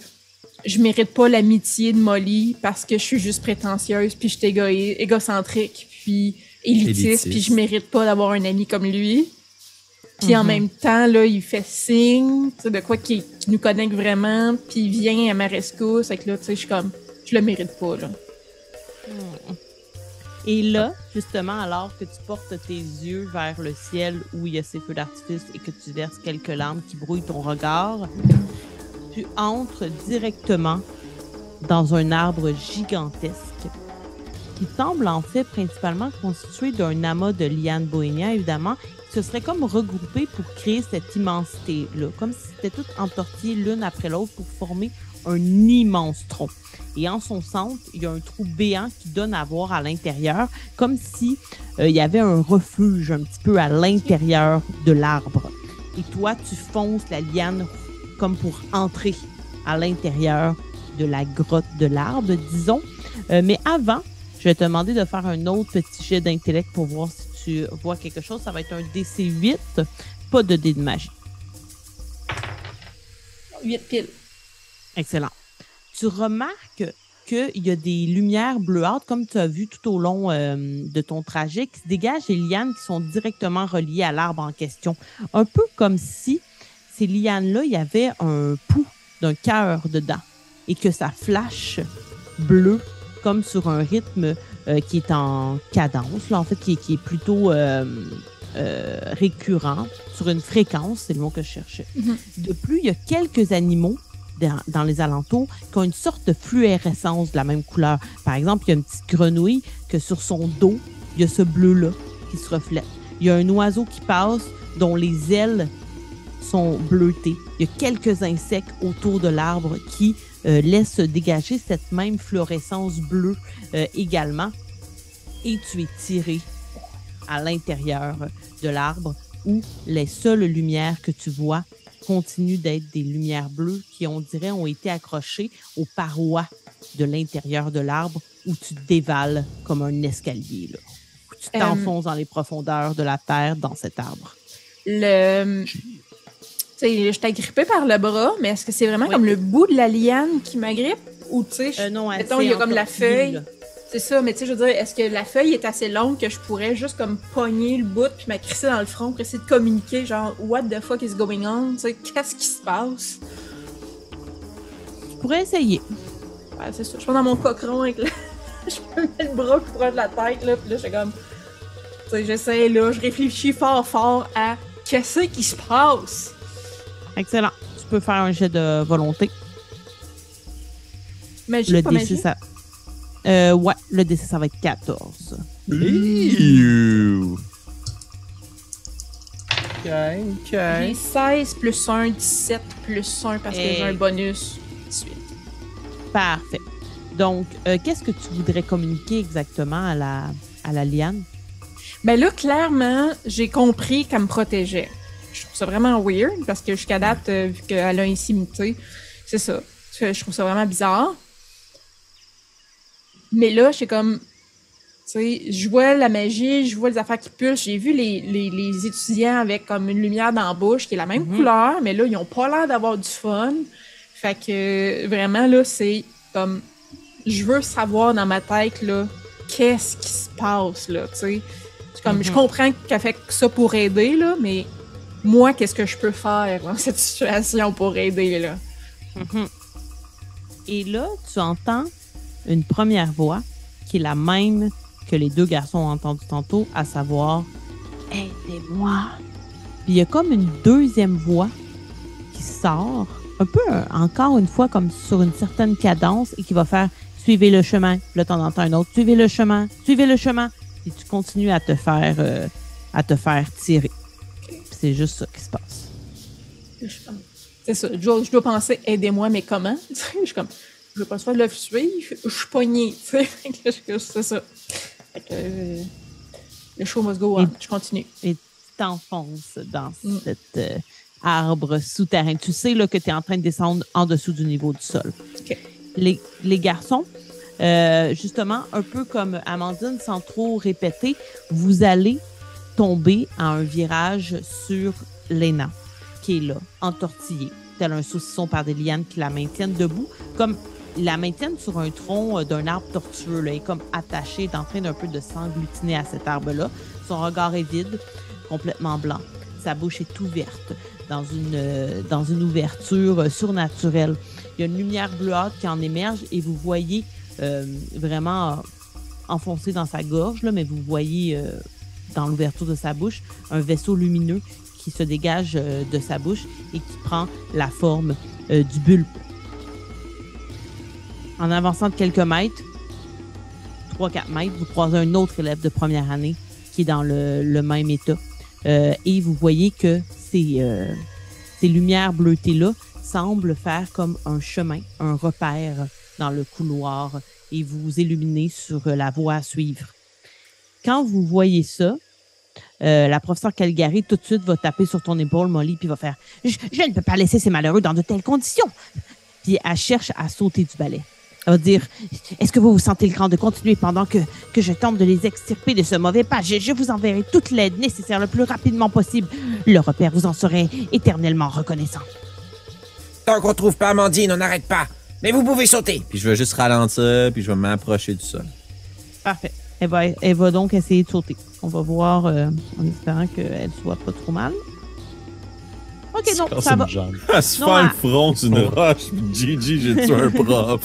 je mérite pas l'amitié de Molly parce que je suis juste prétentieuse, puis je suis égocentrique, puis élitiste, puis je mérite pas d'avoir un ami comme lui. Puis en même temps, là, il fait signe, tu sais, de quoi qu'il nous connecte vraiment, puis il vient à ma rescousse. Fait que là, tu sais, je suis comme, je le mérite pas, là. Et là, justement, alors que tu portes tes yeux vers le ciel où il y a ces feux d'artifice et que tu verses quelques larmes qui brouillent ton regard, tu entres directement dans un arbre gigantesque qui semble en fait principalement constitué d'un amas de lianes bohémiens, évidemment, qui se serait comme regroupé pour créer cette immensité-là, comme si c'était tout entortillé l'une après l'autre pour former un immense tronc. Et en son centre, il y a un trou béant qui donne à voir à l'intérieur, comme si il y avait un refuge un petit peu à l'intérieur de l'arbre. Et toi, tu fonces la liane comme pour entrer à l'intérieur de la grotte de l'arbre, disons. Mais avant, je vais te demander de faire un autre petit jet d'intellect pour voir si tu vois quelque chose. Ça va être un DC 8, pas de dé de magie. 8 piles. Excellent. Tu remarques qu'il y a des lumières bleuâtres, comme tu as vu tout au long de ton trajet, qui se dégagent des lianes qui sont directement reliées à l'arbre en question. Un peu comme si ces lianes-là, il y avait un pouls d'un cœur dedans et que ça flash bleu comme sur un rythme qui est en cadence, là, en fait, qui est plutôt récurrent, sur une fréquence, c'est le mot que je cherchais. De plus, il y a quelques animaux dans les alentours qui ont une sorte de fluorescence de la même couleur. Par exemple, il y a une petite grenouille que sur son dos, il y a ce bleu-là qui se reflète. Il y a un oiseau qui passe dont les ailes sont bleutées. Il y a quelques insectes autour de l'arbre qui laissent dégager cette même fluorescence bleue également. Et tu es tiré à l'intérieur de l'arbre où les seules lumières que tu vois continuent d'être des lumières bleues qui, on dirait, ont été accrochées aux parois de l'intérieur de l'arbre où tu dévales comme un escalier, là, où tu t'enfonces dans les profondeurs de la terre dans cet arbre. Je t'ai agrippé par le bras, mais est-ce que c'est vraiment comme le bout de la liane qui m'agrippe Ou, tu sais, Non, mettons, il y a comme la feuille. Là. C'est ça, mais tu sais, je veux dire, est-ce que la feuille est assez longue que je pourrais juste comme pogner le bout puis m'accrisser dans le front pour essayer de communiquer, genre, what the fuck is going on? Tu sais, qu'est-ce qui se passe? Tu pourrais essayer. Ouais, c'est ça. Je suis dans mon cochon avec je me mets le bras plus proche de la tête, là, puis là, je suis comme. Tu sais, j'essaie, là, je réfléchis fort à qu'est-ce qui se passe? Excellent. Tu peux faire un jet de volonté. Magie, Le pas DC, magie? ça. Ouais, le DC, ça va être 14. Ew. J'ai 16 plus 1, 17 plus 1 parce que j'ai un bonus. 18. Parfait. Donc, qu'est-ce que tu voudrais communiquer exactement à la liane? Ben là, clairement, j'ai compris qu'elle me protégeait. Je trouve ça vraiment weird parce que jusqu'à date, vu qu'elle a ainsi muté, c'est ça. Je trouve ça vraiment bizarre. Mais là, j'ai comme... Tu sais, je vois la magie, je vois les affaires qui pulsent. J'ai vu les étudiants avec comme une lumière dans la bouche qui est la même couleur, mais là, ils ont pas l'air d'avoir du fun. Fait que vraiment, là, c'est comme... Je veux savoir dans ma tête, là, qu'est-ce qui se passe, là, tu sais. C'est comme, je comprends qu'elle fait ça pour aider, là, mais moi, qu'est-ce que je peux faire dans cette situation pour aider, là? Et là, tu entends une première voix qui est la même que les deux garçons ont entendu tantôt, à savoir « Aidez-moi ». Puis il y a comme une deuxième voix qui sort, un peu, encore une fois, comme sur une certaine cadence et qui va faire « Suivez le chemin ». Là, t'en entends un autre « Suivez le chemin, suivez le chemin ». Et tu continues à te faire tirer. Puis c'est juste ça qui se passe. C'est ça. Je dois penser, aidez-moi, mais comment? Je suis comme, je veux pas se faire le suivre, je suis poignée, tu sais. C'est ça. Fait que, le show must go on. Je continue. Et tu t'enfonces dans cet arbre souterrain. Tu sais là, que tu es en train de descendre en dessous du niveau du sol. OK. Les garçons, justement, un peu comme Amandine, sans trop répéter, vous allez tomber à un virage sur Léna, qui est là, entortillée, tel un saucisson par des lianes qui la maintiennent debout, comme la maintiennent sur un tronc d'un arbre tortueux. Là, elle est comme attachée, est en train d'un peu de s'englutiner à cet arbre-là. Son regard est vide, complètement blanc. Sa bouche est ouverte dans une ouverture surnaturelle. Il y a une lumière bleuâtre qui en émerge et vous voyez vraiment enfoncé dans sa gorge, là, mais vous voyez dans l'ouverture de sa bouche un vaisseau lumineux qui se dégage de sa bouche et qui prend la forme du bulbe. En avançant de quelques mètres, 3-4 mètres, vous croisez un autre élève de première année qui est dans le même état. Et vous voyez que ces lumières bleutées-là semblent faire comme un chemin, un repère dans le couloir et vous illuminez sur la voie à suivre. Quand vous voyez ça, la professeure Caligari tout de suite va taper sur ton épaule, Molly, puis va faire « Je ne peux pas laisser ces malheureux dans de telles conditions! » Puis elle cherche à sauter du balai. Elle va dire « Est-ce que vous vous sentez le cran de continuer pendant que je tente de les extirper de ce mauvais pas? Je vous enverrai toute l'aide nécessaire le plus rapidement possible. Le repère vous en serait éternellement reconnaissant. » Tant qu'on trouve pas Amandine, on n'arrête pas. Mais vous pouvez sauter. Puis je vais juste ralentir, puis je vais m'approcher du sol. Parfait. Elle va donc essayer de sauter. On va voir en espérant qu'elle soit pas trop mal. OK, donc ça va. Elle se fait le front sur une roche. GG, j'ai tué un prof.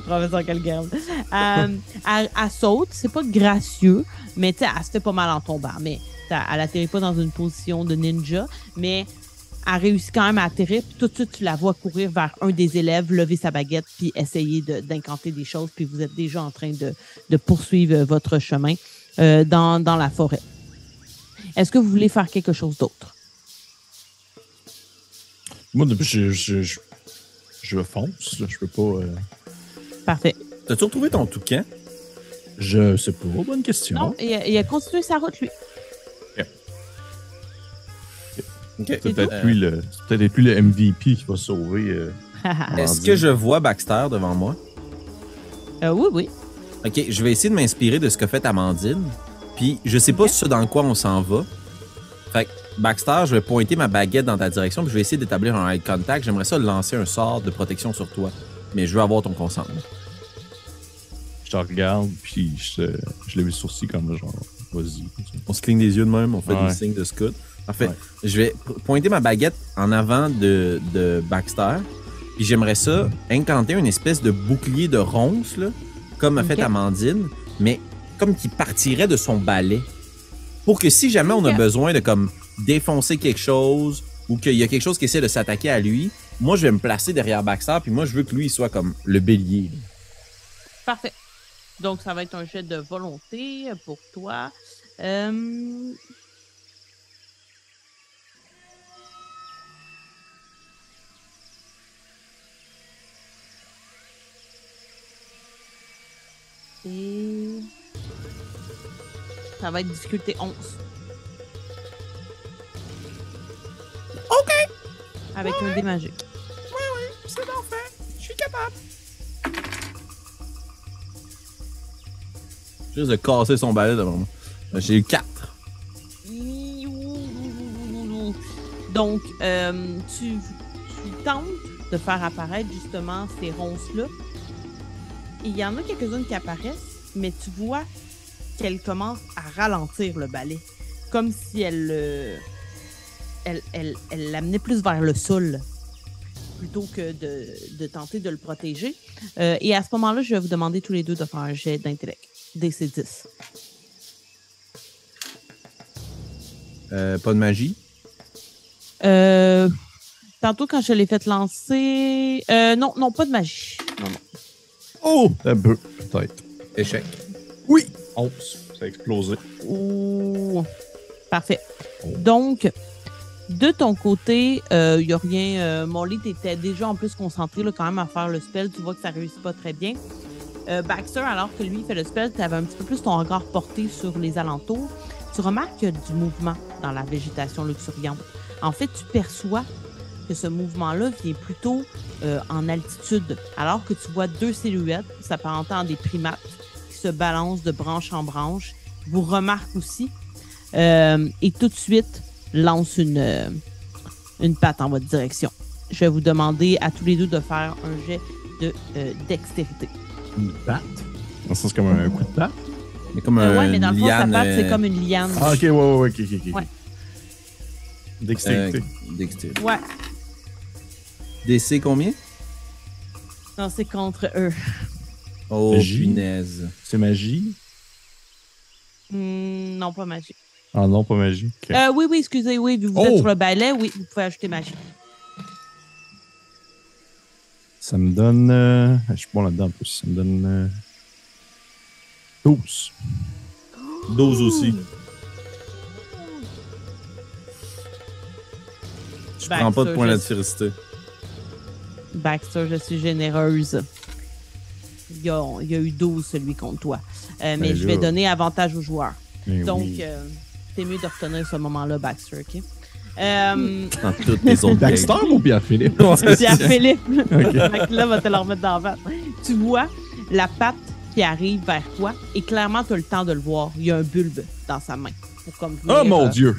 Professeur Caligari. Elle saute. C'est pas gracieux, mais tu sais, elle se fait pas mal en tombant. Mais elle atterrit pas dans une position de ninja, mais elle réussit quand même à atterrir. Puis tout de suite, tu la vois courir vers un des élèves, lever sa baguette, puis essayer d'incanter des choses. Puis vous êtes déjà en train de poursuivre votre chemin dans la forêt. Est-ce que vous voulez faire quelque chose d'autre? Moi, je fonce. Là, je peux pas... Parfait. T'as-tu retrouvé ton toucan? Je sais pas. Bonne question. Non, il a continué sa route, lui. Okay. C'est peut-être plus le MVP qui va sauver. Est-ce que je vois Baxter devant moi? Oui. OK, je vais essayer de m'inspirer de ce qu'a fait Amandine. Puis, je sais pas ce dans quoi on s'en va. Fait que, Baxter, je vais pointer ma baguette dans ta direction, puis je vais essayer d'établir un eye contact. J'aimerais ça lancer un sort de protection sur toi. mais je veux avoir ton consentement. Je te regarde, puis je lève le sourcil comme genre, vas-y. On se cligne des yeux de même, on fait Ouais. des signes de scout. Parfait. Ouais. Je vais pointer ma baguette en avant de Baxter, puis j'aimerais ça incanter une espèce de bouclier de ronce, là, comme a fait Ok. Amandine, mais comme qui partirait de son balai. Pour que si jamais on a Ok. besoin de comme défoncer quelque chose ou qu'il y a quelque chose qui essaie de s'attaquer à lui, moi je vais me placer derrière Baxter, puis moi je veux que lui il soit comme le bélier. là. Parfait. Donc, ça va être un jet de volonté pour toi. Et... ça va être difficulté 11. OK. Avec un dé magique. C'est parfait. Je suis capable. Juste de casser son balai devant moi. J'ai eu 4. Donc, tu tentes de faire apparaître justement ces ronces-là. Et il y en a quelques-unes qui apparaissent, mais tu vois qu'elle commence à ralentir le balai. Comme si elle l'amenait plus vers le sol plutôt que de tenter de le protéger. Et à ce moment-là, je vais vous demander tous les deux de faire un jet d'intellect. DC10. Pas de magie. Tantôt, quand je l'ai fait lancer... non, pas de magie. Non. Oh! Un peu, peut-être. Échec. Oui! 11. Ça a explosé. Ouh. Parfait. Donc, de ton côté, il n'y a rien. Molly, tu étais déjà en plus concentré là, quand même à faire le spell. Tu vois que ça réussit pas très bien. Baxter, alors que lui fait le spell, tu avais un petit peu plus ton regard porté sur les alentours. Tu remarques qu'il y a du mouvement dans la végétation luxuriante. En fait, tu perçois que ce mouvement-là vient plutôt en altitude, alors que tu vois deux silhouettes s'apparentant à des primates qui se balancent de branche en branche. Vous remarque aussi et tout de suite lance une patte en votre direction. Je vais vous demander à tous les deux de faire un jet de dextérité. Une patte? Non, ça, c'est comme un coup de patte? Mais comme Ouais, mais dans le fond, sa liane, patte, c'est comme une liane. Ah, ok, ouais, ok. Ouais. Dextérité. Dextérité. Ouais. DC combien? Non, c'est contre eux. Oh, Magie. punaise. C'est magie? Non, pas magie. Ah non, pas magie. Ok. Oui, excusez, oui, vu que vous êtes sur le balai, oui, vous pouvez ajouter magie. Ça me donne... je suis bon là-dedans en plus. Ça me donne... 12. 12 aussi. Je prends pas de point d'adversité. Baxter, je suis généreuse. Il y a eu 12, celui contre toi. Mais je vais donner avantage aux joueurs. Mais Donc, oui. c'est mieux de retenir ce moment-là, Baxter, OK? Dans toutes les autres Baxter règles. ou Pierre-Philippe? Pierre-Philippe. Ok. Fait que là, va te le remettre dans la face. Tu vois la patte qui arrive vers toi et clairement, tu as le temps de le voir. Il y a un bulbe dans sa main. Pour comme venir, Oh mon Dieu!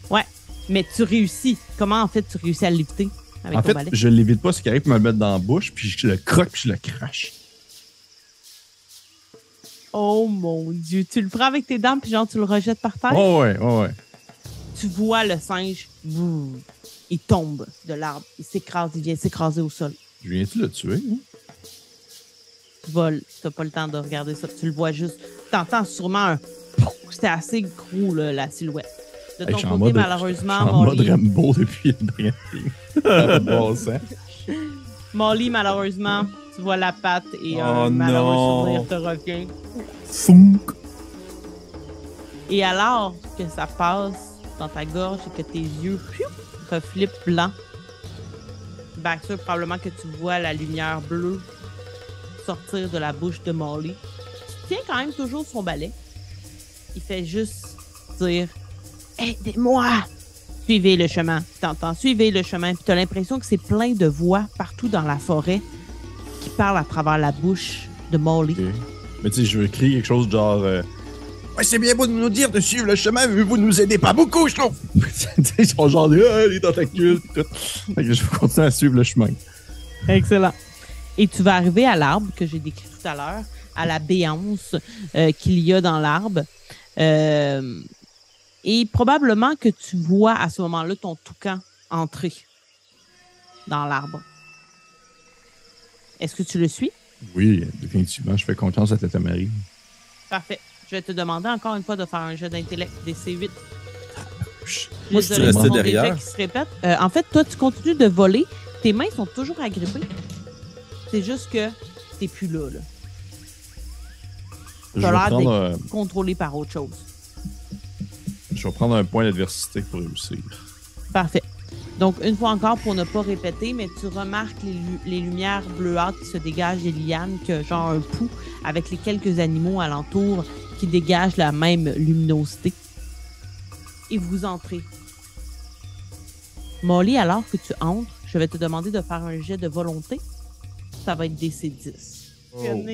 Ouais, mais tu réussis. Comment, en fait, tu réussis à le lifter avec En ton fait, balai? je l'évite pas ce qui arrive pour me le mettre dans la bouche, puis je le croque, puis je le crache. Oh mon Dieu. Tu le prends avec tes dents puis genre, tu le rejettes par terre? Oh ouais. Tu vois le singe, il tombe de l'arbre. Il s'écrase, il vient s'écraser au sol. Je viens-tu le tuer? Hein? Tu voles. T'as pas le temps de regarder ça. Tu le vois juste. T'entends sûrement un... C'était assez gros, là, la silhouette. De Hey, ton je suis côté, en mode- malheureusement, Je suis en mode Molly... Rambo depuis le briefing. Bon sang. Molly, malheureusement, tu vois la patte et Oh un malheureux non. souvenir te revient. Founk. Et alors que ça passe dans ta gorge et que tes yeux reflippent blanc, Baxter, probablement que tu vois la lumière bleue sortir de la bouche de Molly. Tu tiens quand même toujours son balai. Il fait juste dire « Aidez-moi! » Suivez le chemin. T'entends, suivez le chemin. Puis t'as l'impression que c'est plein de voix partout dans la forêt qui parlent à travers la bouche de Molly. Ok. Mais tu sais, je veux crier quelque chose de genre... Ouais, c'est bien beau de nous dire de suivre le chemin, mais vous nous aidez pas beaucoup, je trouve. Tu sais, ils sont genre les tentacules, pis tout. Fait que je vais continuer à suivre le chemin. Excellent. Et tu vas arriver à l'arbre que j'ai décrit tout à l'heure, à la béance qu'il y a dans l'arbre. Et probablement que tu vois à ce moment-là ton toucan entrer dans l'arbre. Est-ce que tu le suis? Oui, définitivement. Je fais confiance à Tata Marie. Parfait. Je vais te demander encore une fois de faire un jeu d'intellect des C8. Moi, je suis resté derrière. Qui se répète. En fait, toi, tu continues de voler. Tes mains sont toujours agrippées. C'est juste que t'es plus là. Tu as l'air d'être contrôlé par autre chose. Je vais prendre un point d'adversité pour réussir. Parfait. Donc, une fois encore, pour ne pas répéter, mais tu remarques les lumières bleuâtres qui se dégagent des lianes, que genre un pouls, avec les quelques animaux alentour qui dégagent la même luminosité. Et vous entrez. Molly, alors que tu entres, je vais te demander de faire un jet de volonté. Ça va être DC10. Oh.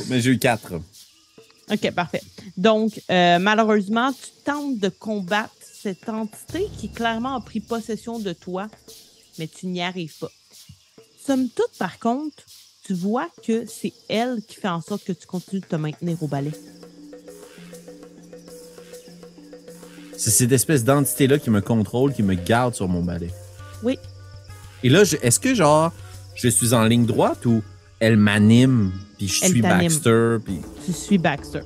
Mais j'ai eu 4. OK, parfait. Donc, malheureusement, tu tentes de combattre cette entité qui clairement a pris possession de toi, mais tu n'y arrives pas. Somme toute, par contre, tu vois que c'est elle qui fait en sorte que tu continues de te maintenir au balai. C'est cette espèce d'entité-là qui me contrôle, qui me garde sur mon balai. Oui. Et là, est-ce que, genre, je suis en ligne droite ou elle m'anime, puis je suis Baxter, puis... Tu suis Baxter.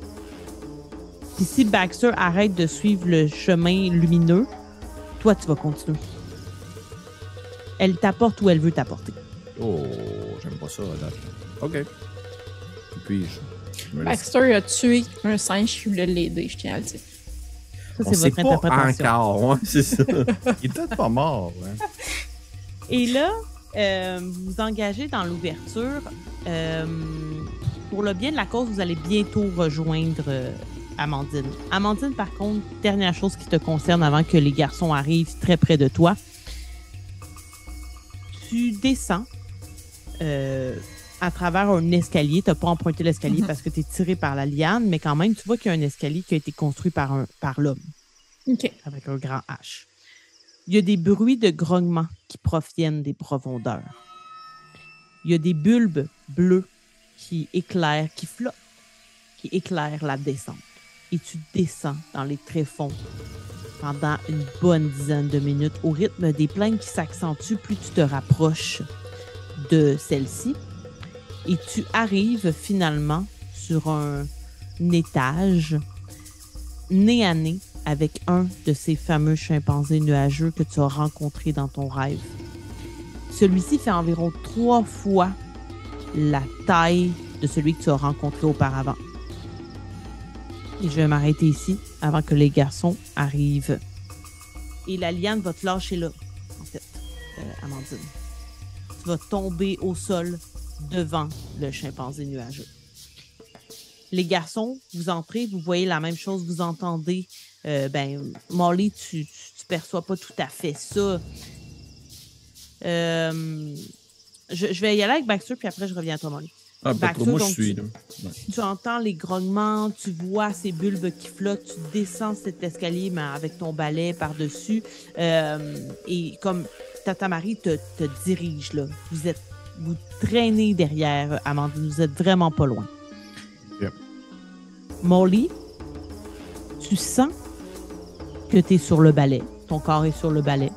Puis si Baxter arrête de suivre le chemin lumineux, toi, tu vas continuer. Elle t'apporte où elle veut t'apporter. Oh, j'aime pas ça, là. OK. Et puis, je me laisse... Baxter a tué un singe qui voulait l'aider, je tiens à le dire. Ça, c'est votre interprétation. Encore, ouais, c'est ça. Il est peut-être pas mort, ouais. Et là, vous vous engagez dans l'ouverture. Pour le bien de la cause, vous allez bientôt rejoindre Amandine. Amandine, par contre, dernière chose qui te concerne avant que les garçons arrivent très près de toi. Tu descends à travers un escalier. Tu n'as pas emprunté l'escalier parce que tu es tiré par la liane, mais quand même, tu vois qu'il y a un escalier qui a été construit par l'homme. OK. Avec un grand H. Il y a des bruits de grognements qui proviennent des profondeurs. Il y a des bulbes bleus qui éclairent, qui flottent, qui éclairent la descente. Et tu descends dans les tréfonds pendant une bonne dizaine de minutes au rythme des plaines qui s'accentuent plus tu te rapproches de celle-ci. Et tu arrives finalement sur un étage nez à nez avec un de ces fameux chimpanzés nuageux que tu as rencontrés dans ton rêve. Celui-ci fait environ 3 fois la taille de celui que tu as rencontré auparavant. Et je vais m'arrêter ici avant que les garçons arrivent. Et la liane va te lâcher là, en fait, Amandine. Tu vas tomber au sol devant le chimpanzé nuageux. Les garçons, vous entrez, vous voyez la même chose, vous entendez. Molly, tu perçois pas tout à fait ça. Je vais y aller avec Baxter, puis après, je reviens à toi, Molly. Ah, Baxter, moi, je suis là. Tu entends les grognements, tu vois ces bulbes qui flottent, tu descends cet escalier mais avec ton balai par-dessus. Et comme Tata Marie te dirige, là, vous traînez derrière Amandine, vous êtes vraiment pas loin. Yep. Molly, tu sens que tu es sur le balai, ton corps est sur le balai,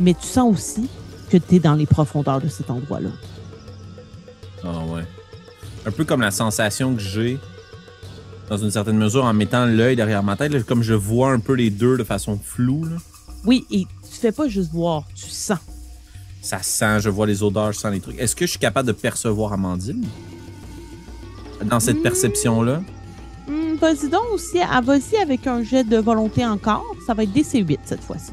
mais tu sens aussi que tu es dans les profondeurs de cet endroit-là. Ah ouais. Un peu comme la sensation que j'ai, dans une certaine mesure, en mettant l'œil derrière ma tête, là, comme je vois un peu les deux de façon floue. Là. Oui, et tu fais pas juste voir, tu sens. Ça sent, je vois les odeurs, je sens les trucs. Est-ce que je suis capable de percevoir Amandine? Dans cette perception-là? Vas-y donc aussi, vas-y avec un jet de volonté encore. Ça va être DC8 cette fois-ci.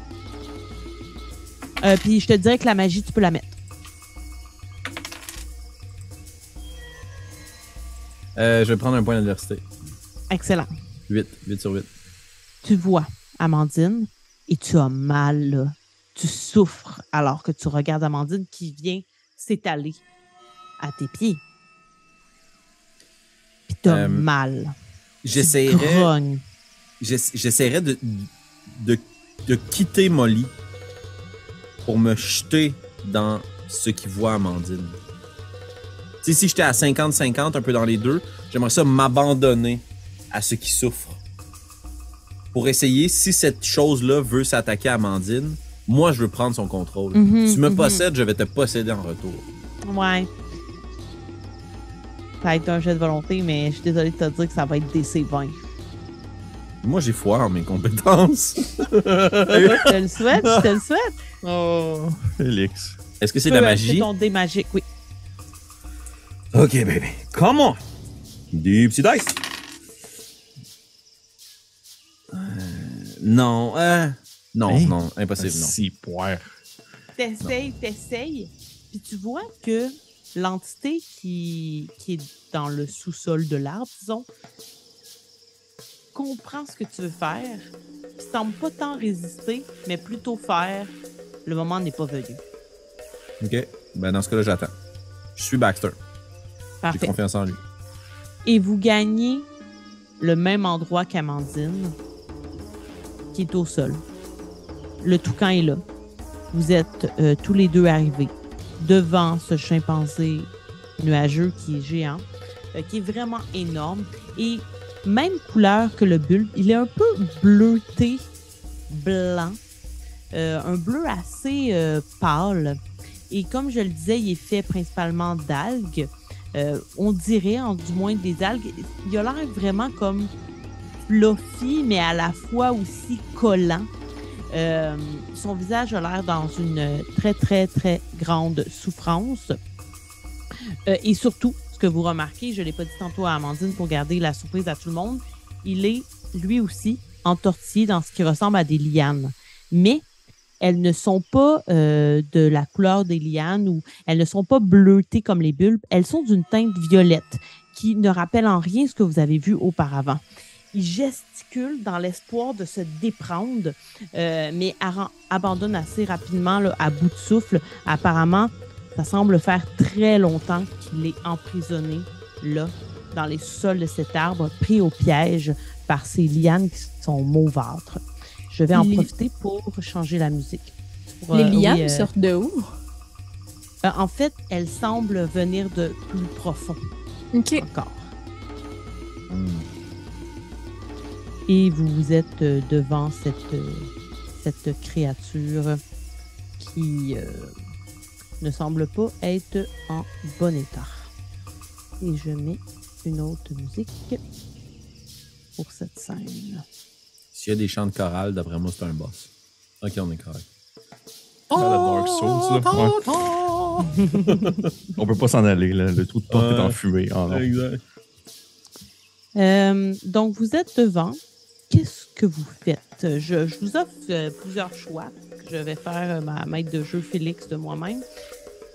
Puis je te dirais que la magie, tu peux la mettre. Je vais prendre un point d'adversité. Excellent. 8 sur 8. Tu vois Amandine et tu as mal, là. Tu souffres alors que tu regardes Amandine qui vient s'étaler à tes pieds. Puis t'as mal. J'essaierais de quitter Molly pour me jeter dans ce qui voit Amandine. Tu sais, si j'étais à 50-50, un peu dans les deux, j'aimerais ça m'abandonner à ceux qui souffrent. Pour essayer, si cette chose-là veut s'attaquer à Amandine, moi, je veux prendre son contrôle. Tu me possèdes, je vais te posséder en retour. Ouais. Ça va être un jet de volonté, mais je suis désolée de te dire que ça va être DC-20. Moi, j'ai foi en mes compétences. Je te le souhaite, je te le souhaite. Oh, Félix. Est-ce que c'est de la magie? C'est ton dé magique, oui. OK, baby. Come on! Des petits dice. Non, non, impossible, non. 6 poires. T'essayes. Puis tu vois que l'entité qui est dans le sous-sol de l'arbre, disons, comprend ce que tu veux faire, puis semble pas tant résister, mais plutôt faire. Le moment n'est pas venu. OK. Ben, dans ce cas-là, j'attends. Je suis Baxter. J'ai Parfait. confiance en lui. Et vous gagnez le même endroit qu'Amandine, qui est au sol. Le toucan est là. Vous êtes tous les deux arrivés devant ce chimpanzé nuageux qui est géant, qui est vraiment énorme. Et même couleur que le bulbe, il est un peu bleuté, blanc, un bleu assez pâle. Et comme je le disais, il est fait principalement d'algues. On dirait, du moins des algues, il a l'air vraiment comme fluffy, mais à la fois aussi collant. Son visage a l'air dans une très, très, très grande souffrance. Et surtout, ce que vous remarquez, je ne l'ai pas dit tantôt à Amandine pour garder la surprise à tout le monde, il est lui aussi entortillé dans ce qui ressemble à des lianes. Mais elles ne sont pas de la couleur des lianes ou elles ne sont pas bleutées comme les bulbes. Elles sont d'une teinte violette qui ne rappelle en rien ce que vous avez vu auparavant. Il gesticule dans l'espoir de se déprendre, mais abandonne assez rapidement là, à bout de souffle. Apparemment, ça semble faire très longtemps qu'il est emprisonné là, dans les sous-sols de cet arbre, pris au piège par ces lianes qui sont mauvâtres. Je vais en profiter pour changer la musique. Les lianes sortent de où? En fait, elles semblent venir de plus profond. OK. Encore. Et vous êtes devant cette créature qui ne semble pas être en bon état. Et je mets une autre musique pour cette scène. S'il y a des chants de chorale, d'après moi, c'est un boss. OK, on est correct. Dark Souls, là. Ouais. On peut pas s'en aller, là. Le trou de porte est en fumée. Oh, non. Exact. Donc, vous êtes devant. Qu'est-ce que vous faites? Je vous offre plusieurs choix. Je vais faire ma maître de jeu Félix de moi-même.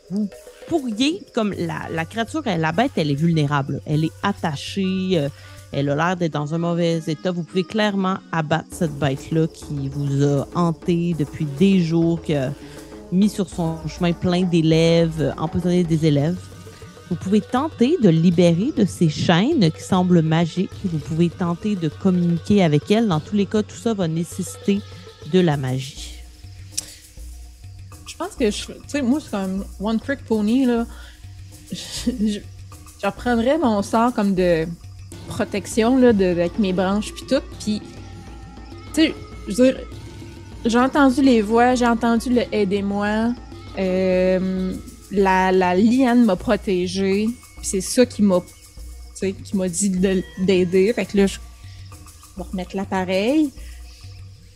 Vous pourriez, comme la créature, la bête, elle est vulnérable. Elle est attachée. Elle a l'air d'être dans un mauvais état. Vous pouvez clairement abattre cette bête-là qui vous a hanté depuis des jours, qui a mis sur son chemin plein d'élèves, empoisonné des élèves. Vous pouvez tenter de libérer de ces chaînes qui semblent magiques. Vous pouvez tenter de communiquer avec elle. Dans tous les cas, tout ça va nécessiter de la magie. Je pense que, tu sais, moi, c'est comme One Trick Pony, là. Je reprendrais mon sort comme de protection, là, avec mes branches puis tout. Puis, tu sais, je veux dire, j'ai entendu les voix, j'ai entendu le « aidez-moi ». La liane m'a protégée. C'est ça qui m'a dit d'aider. Fait que là, je vais remettre l'appareil.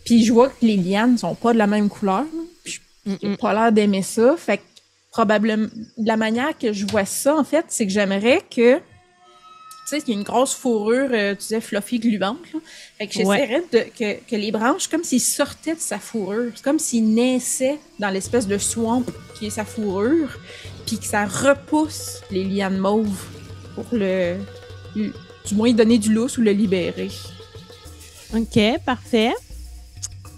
Puis je vois que les lianes sont pas de la même couleur. J'ai pas l'air d'aimer ça. Fait que probablement, de la manière que je vois ça, en fait, c'est que j'aimerais que, tu sais, qu'il y a une grosse fourrure, tu disais fluffy, gluante, là. Fait que j'essaierais que les branches, comme s'ils sortaient de sa fourrure. C'est comme s'ils naissaient dans l'espèce de swamp qui est sa fourrure, puis que ça repousse les lianes mauves pour du moins donner du lousse ou le libérer. OK, parfait.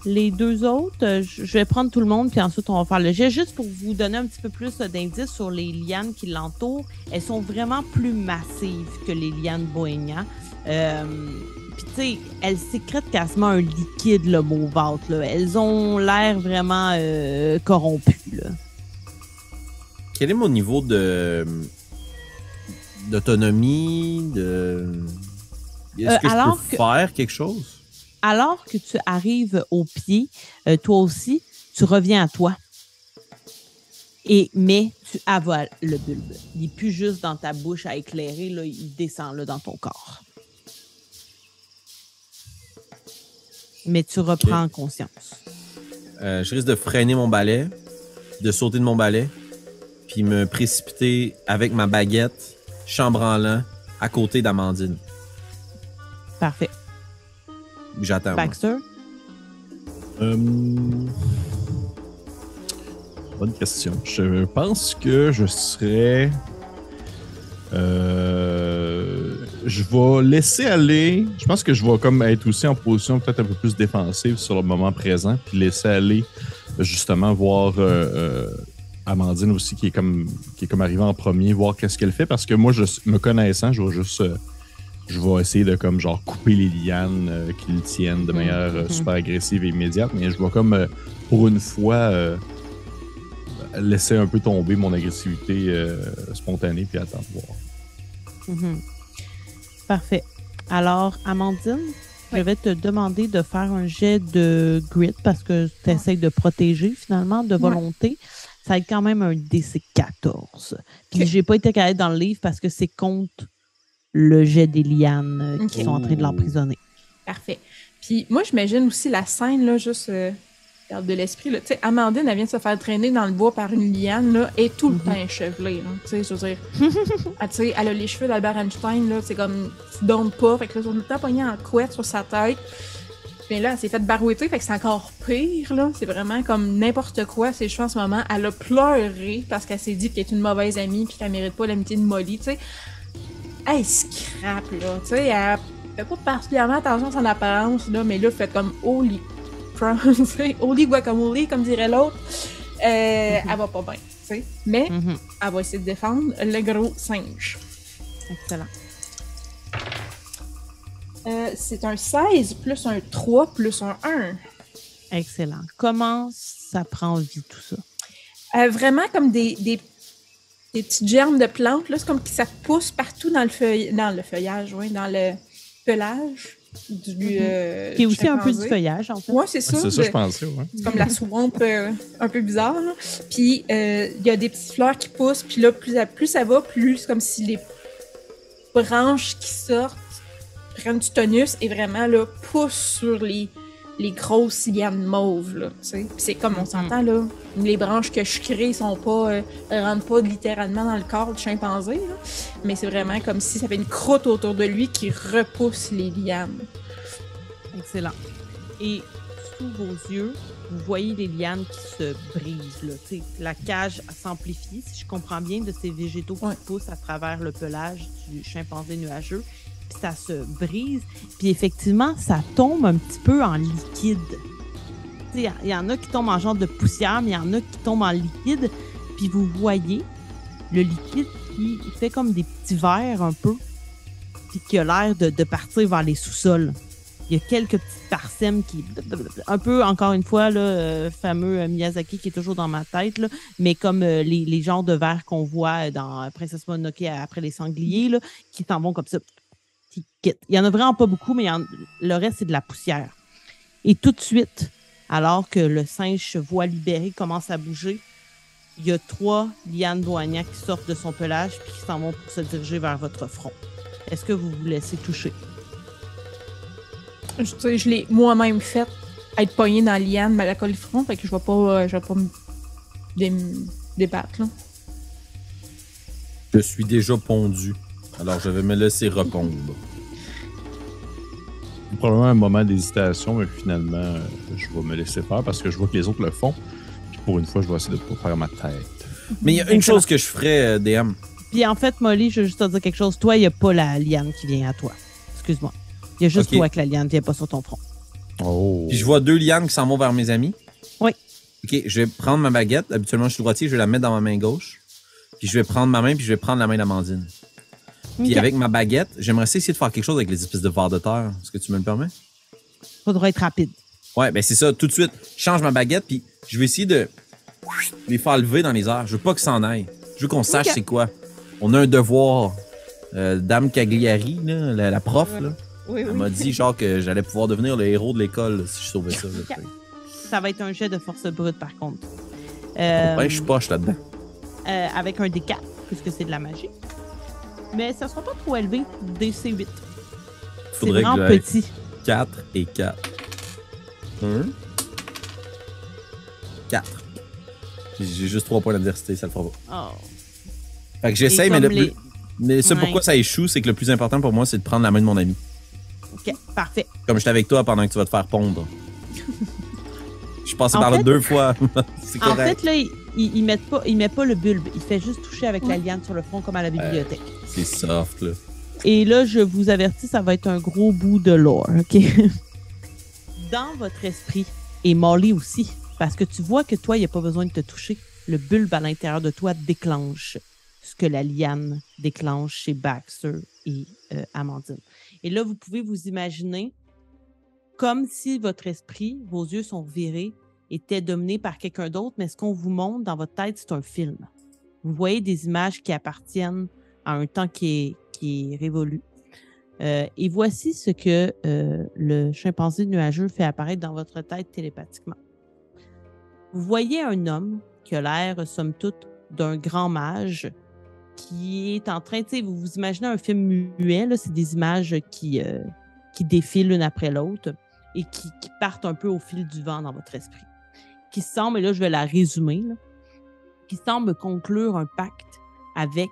Les deux autres, je vais prendre tout le monde, puis ensuite on va faire le jet. Juste pour vous donner un petit peu plus d'indices sur les lianes qui l'entourent, elles sont vraiment plus massives que les lianes Bohénia. Puis tu sais, elles sécrètent quasiment un liquide, le mauvâtre, là. Elles ont l'air vraiment corrompues, là. Quel est mon niveau de d'autonomie, Est-ce que je peux faire quelque chose? Alors que tu arrives au pied, toi aussi, tu reviens à toi. Mais tu avales le bulbe. Il n'est plus juste dans ta bouche à éclairer, là, il descend là, dans ton corps. Mais tu reprends conscience. Je risque de freiner mon balai, de sauter de mon balai, puis me précipiter avec ma baguette, chambranlant, à côté d'Amandine. Parfait. J'attends. Baxter? Bonne question. Je pense que je serais... je vais laisser aller. Je pense que je vais comme être aussi en position peut-être un peu plus défensive sur le moment présent, puis laisser aller justement voir Amandine aussi qui est comme arrivée en premier, voir qu'est-ce qu'elle fait, parce que moi, me connaissant, je vais juste... je vais essayer de comme genre couper les lianes qui le tiennent de manière super agressive et immédiate, mais je vais comme pour une fois laisser un peu tomber mon agressivité spontanée puis attendre voir. Parfait. Alors, Amandine, je vais te demander de faire un jet de grit parce que tu essaies de protéger finalement de volonté. Ça va être quand même un DC 14. Puis j'ai pas été calée dans le livre parce que c'est contre le jet des lianes qui sont en train de l'emprisonner. Parfait. Puis moi, j'imagine aussi la scène, là, juste garde de l'esprit. Tu sais, Amandine, elle vient de se faire traîner dans le bois par une liane, là, et tout le temps échevelée. Tu sais, je veux dire, elle a les cheveux d'Albert Einstein, là, c'est comme, tu donnes pas, fait que là, on est tout le temps pogné en couette sur sa tête. Puis là, elle s'est fait barouetter, fait que c'est encore pire, là. C'est vraiment comme n'importe quoi, ses cheveux en ce moment. Elle a pleuré parce qu'elle s'est dit qu'elle est une mauvaise amie puis qu'elle mérite pas l'amitié de Molly, tu sais. Elle scrap, là, tu sais, elle fait pas particulièrement attention à son apparence, là, mais là, elle fait comme holy crap, tu sais, holy guacamole, comme dirait l'autre. Elle va pas bien, tu sais, mais elle va essayer de défendre le gros singe. Excellent. C'est un 16 plus un 3 plus un 1. Excellent. Comment ça prend vie, tout ça? Vraiment comme des petites germes de plantes, là, c'est comme que ça pousse partout dans le feuillage, oui, dans le pelage du qui est aussi un peu du feuillage, en fait. Oui, c'est ça. C'est ça, je pensais, ouais. C'est comme la swamp un peu bizarre, là. Puis, il y a des petites fleurs qui poussent, puis là, plus ça va, plus c'est comme si les branches qui sortent prennent du tonus et vraiment, là, poussent sur les grosses lianes mauves, là, tu sais. Puis c'est comme, on s'entend, là, les branches que je crée rentrent pas littéralement dans le corps du chimpanzé, là, mais c'est vraiment comme si ça fait une croûte autour de lui qui repousse les lianes. Excellent. Et sous vos yeux, vous voyez les lianes qui se brisent, là, tu sais. La cage s'amplifie, si je comprends bien, de ces végétaux qui poussent à travers le pelage du chimpanzé nuageux. Puis ça se brise, puis effectivement, ça tombe un petit peu en liquide. Il y en a qui tombent en genre de poussière, mais il y en a qui tombent en liquide, puis vous voyez le liquide qui fait comme des petits verres un peu, puis qui a l'air de partir vers les sous-sols. Il y a quelques petites parsèmes qui... Un peu, encore une fois, le fameux Miyazaki qui est toujours dans ma tête, là, mais comme les genres de verres qu'on voit dans Princesse Mononoke après les sangliers, là, qui s'en vont comme ça. Il y en a vraiment pas beaucoup, mais le reste, c'est de la poussière. Et tout de suite, alors que le singe se voit libéré, commence à bouger, il y a 3 lianes douanières qui sortent de son pelage puis qui s'en vont pour se diriger vers votre front. Est-ce que vous vous laissez toucher? Je l'ai moi-même fait, être pogné dans la liane, mais la colle du front, fait que je vais pas me débattre, là. Je suis déjà pondu. Alors, je vais me laisser repondre. Probablement un moment d'hésitation, mais finalement, je vais me laisser faire parce que je vois que les autres le font. Puis pour une fois, je vais essayer de pas faire ma tête. Mais il y a une chose que je ferais, DM. Puis en fait, Molly, je veux juste te dire quelque chose. Toi, il n'y a pas la liane qui vient à toi. Excuse-moi. Il y a juste toi que la liane ne vient pas sur ton front. Oh. Puis je vois 2 lianes qui s'en vont vers mes amis. Oui. OK, je vais prendre ma baguette. Habituellement, je suis droitier. Je vais la mettre dans ma main gauche. Puis je vais prendre ma main, puis je vais prendre la main d'Amandine. Puis avec ma baguette, j'aimerais essayer de faire quelque chose avec les espèces de vers de terre. Est-ce que tu me le permets? Faudra être rapide. Ouais, ben c'est ça. Tout de suite, je change ma baguette, puis je vais essayer de les faire lever dans les airs. Je veux pas qu'ils s'en aillent. Je veux qu'on sache c'est quoi. On a un devoir. Dame Cagliari, là, la prof, là, Oui, elle m'a dit genre que j'allais pouvoir devenir le héros de l'école là, si je sauvais ça. Là, Ça va être un jet de force brute, par contre. je suis poche là-dedans. Avec un D4, puisque c'est de la magie. Mais ça sera pas trop élevé, DC8. C'est vraiment petit. 4 et 4. 1. 4. J'ai juste 3 points d'adversité, ça le fera pas. Oh. Fait que j'essaye, mais ça, pourquoi ça échoue, c'est que le plus important pour moi, c'est de prendre la main de mon ami. OK, parfait. Comme j'étais avec toi pendant que tu vas te faire pondre. Je suis passé par là 2 fois. C'est correct. En fait, là, il met pas le bulbe. Il fait juste toucher avec la liane sur le front comme à la bibliothèque. C'est soft, là. Et là, je vous avertis, ça va être un gros bout de lore, OK? Dans votre esprit, et Molly aussi, parce que tu vois que toi, il n'y a pas besoin de te toucher. Le bulbe à l'intérieur de toi déclenche ce que la liane déclenche chez Baxter et Amandine. Et là, vous pouvez vous imaginer comme si votre esprit, vos yeux sont virés, était dominé par quelqu'un d'autre, mais ce qu'on vous montre dans votre tête, c'est un film. Vous voyez des images qui appartiennent à un temps qui est révolu. Et voici ce que le chimpanzé nuageux fait apparaître dans votre tête télépathiquement. Vous voyez un homme qui a l'air, somme toute, d'un grand mage qui est en train, tu sais, vous vous imaginez un film muet, là, c'est des images qui défilent l'une après l'autre et qui partent un peu au fil du vent dans votre esprit. Qui semble, et là je vais la résumer, là, qui semble conclure un pacte avec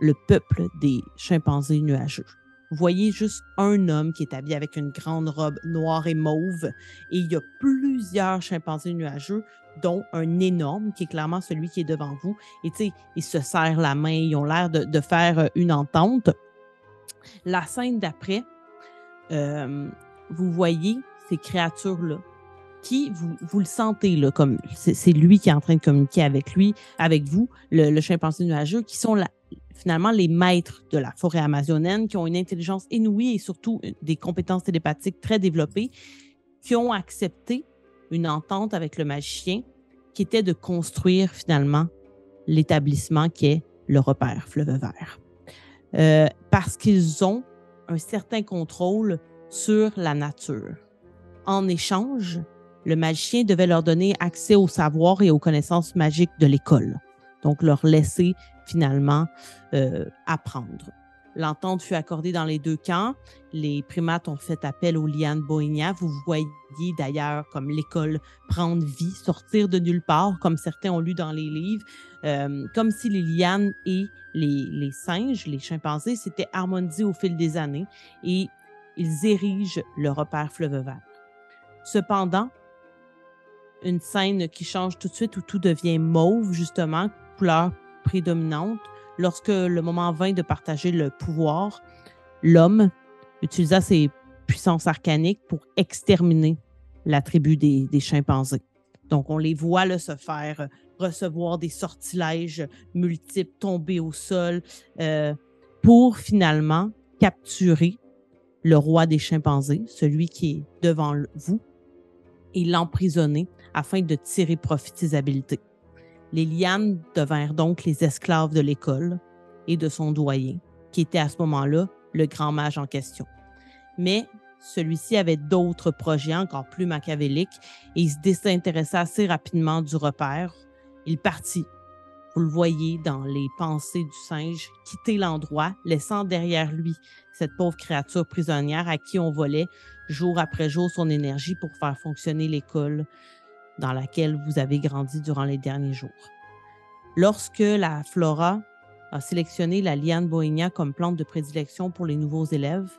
le peuple des chimpanzés nuageux. Vous voyez juste un homme qui est habillé avec une grande robe noire et mauve et il y a plusieurs chimpanzés nuageux, dont un énorme qui est clairement celui qui est devant vous. Et tu sais, ils se serrent la main, ils ont l'air de faire une entente. La scène d'après, vous voyez ces créatures-là qui, vous le sentez, là, comme c'est lui qui est en train de communiquer avec vous, le chimpanzé nuageux, qui sont finalement les maîtres de la forêt amazonienne, qui ont une intelligence inouïe et surtout des compétences télépathiques très développées, qui ont accepté une entente avec le magicien qui était de construire finalement l'établissement qui est le repère Fleuve Vert. Parce qu'ils ont un certain contrôle sur la nature. En échange, le magicien devait leur donner accès au savoir et aux connaissances magiques de l'école. Donc, leur laisser finalement apprendre. L'entente fut accordée dans les 2 camps. Les primates ont fait appel aux lianes Bohénia. Vous voyez d'ailleurs comme l'école prendre vie, sortir de nulle part, comme certains ont lu dans les livres, comme si les lianes et les singes, les chimpanzés, s'étaient harmonisés au fil des années et ils érigent le repère Fleuve Vert. Cependant, une scène qui change tout de suite où tout devient mauve, justement, couleur prédominante. Lorsque le moment vint de partager le pouvoir, l'homme utilisa ses puissances arcaniques pour exterminer la tribu des chimpanzés. Donc, on les voit là, se faire recevoir des sortilèges multiples, tomber au sol, pour finalement capturer le roi des chimpanzés, celui qui est devant vous, et l'emprisonner afin de tirer profit de ses habiletés. Les lianes devinrent donc les esclaves de l'école et de son doyen, qui était à ce moment-là le grand mage en question. Mais celui-ci avait d'autres projets encore plus machiavéliques et il se désintéressa assez rapidement du repère. Il partit, vous le voyez dans les pensées du singe, quitter l'endroit, laissant derrière lui cette pauvre créature prisonnière à qui on volait jour après jour son énergie pour faire fonctionner l'école dans laquelle vous avez grandi durant les derniers jours. Lorsque la Flora a sélectionné la liane Bohénia comme plante de prédilection pour les nouveaux élèves,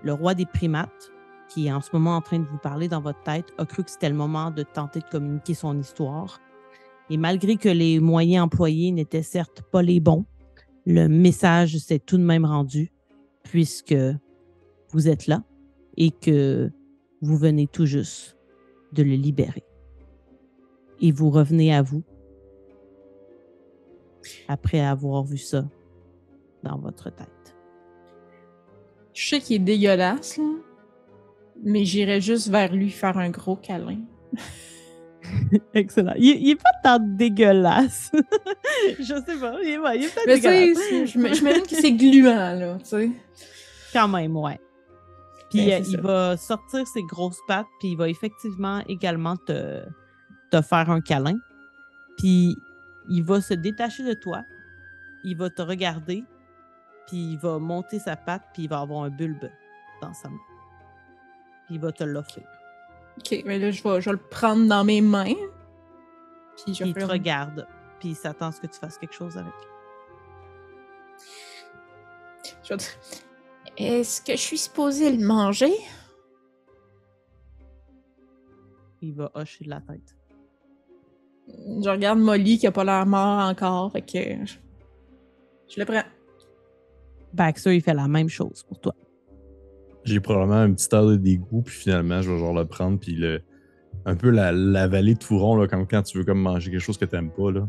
le roi des primates, qui est en ce moment en train de vous parler dans votre tête, a cru que c'était le moment de tenter de communiquer son histoire. Et malgré que les moyens employés n'étaient certes pas les bons, le message s'est tout de même rendu, puisque vous êtes là et que vous venez tout juste de le libérer. Et vous revenez à vous après avoir vu ça dans votre tête. Je sais qu'il est dégueulasse, là, mais j'irais juste vers lui faire un gros câlin. Excellent. Il est pas tant dégueulasse. Je sais pas. Il est peut-être dégueulasse. J'imagine que c'est gluant, là, tu sais. Quand même, ouais. Puis il ça. va sortir ses grosses pattes, puis il va effectivement également te faire un câlin. Puis il va se détacher de toi. Il va te regarder, puis il va monter sa patte, puis il va avoir un bulbe dans sa main. Puis il va te l'offrir. OK, mais là, je vais le prendre dans mes mains. Puis Il te regarde, puis il s'attend à ce que tu fasses quelque chose avec. Je vais dire, est-ce que je suis supposée le manger? Il va hocher de la tête. Je regarde Molly qui a pas l'air mort encore, fait que je le prends. Baxter, il fait la même chose pour toi. J'ai probablement un petit air de dégoût, puis finalement, je vais genre le prendre, puis un peu l'avaler de fourron, là, comme quand tu veux comme manger quelque chose que t'aimes pas, là.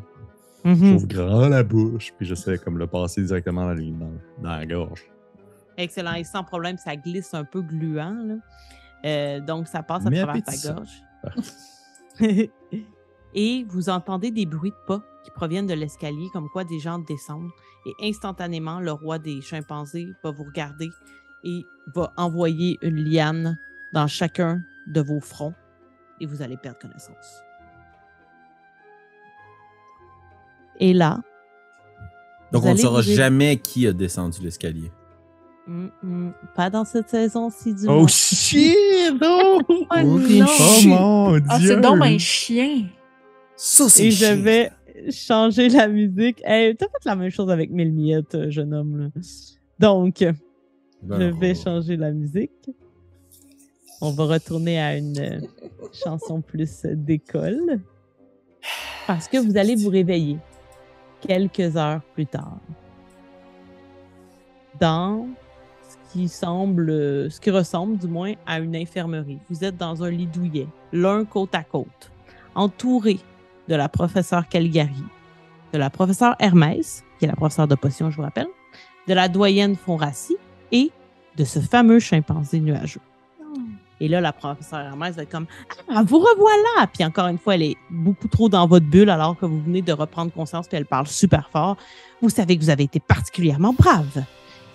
Je trouve grand la bouche, puis j'essaie comme le passer directement dans la gorge. Excellent. Et sans problème, ça glisse un peu gluant, là. Donc, ça passe à travers ta gorge. Et vous entendez des bruits de pas qui proviennent de l'escalier, comme quoi des gens descendent. Et instantanément, le roi des chimpanzés va vous regarder et va envoyer une liane dans chacun de vos fronts. Et vous allez perdre connaissance. Et là... Donc, on ne saura jamais qui a descendu l'escalier. Pas dans cette saison-ci du Oh moins. shit! Oh, Oh non! non! Oh mon Dieu! Ah, c'est donc un chien! Ça, c'est Et chiant. je vais changer la musique. Hey, t'as fait la même chose avec Mille Miettes, jeune homme. Là. Donc, je vais changer la musique. On va retourner à une chanson plus d'école. Parce que vous allez vous réveiller quelques heures plus tard. Dans ce qui ressemble du moins à une infirmerie. Vous êtes dans un lit douillet, l'un côte à côte, entouré de la professeure Caligari, de la professeure Hermès, qui est la professeure de potions, je vous rappelle, de la doyenne Fonrassi et de ce fameux chimpanzé nuageux. Et là, la professeure Hermès va être comme « Ah, vous revoilà! » Puis encore une fois, elle est beaucoup trop dans votre bulle alors que vous venez de reprendre conscience, puis elle parle super fort. Vous savez que vous avez été particulièrement brave.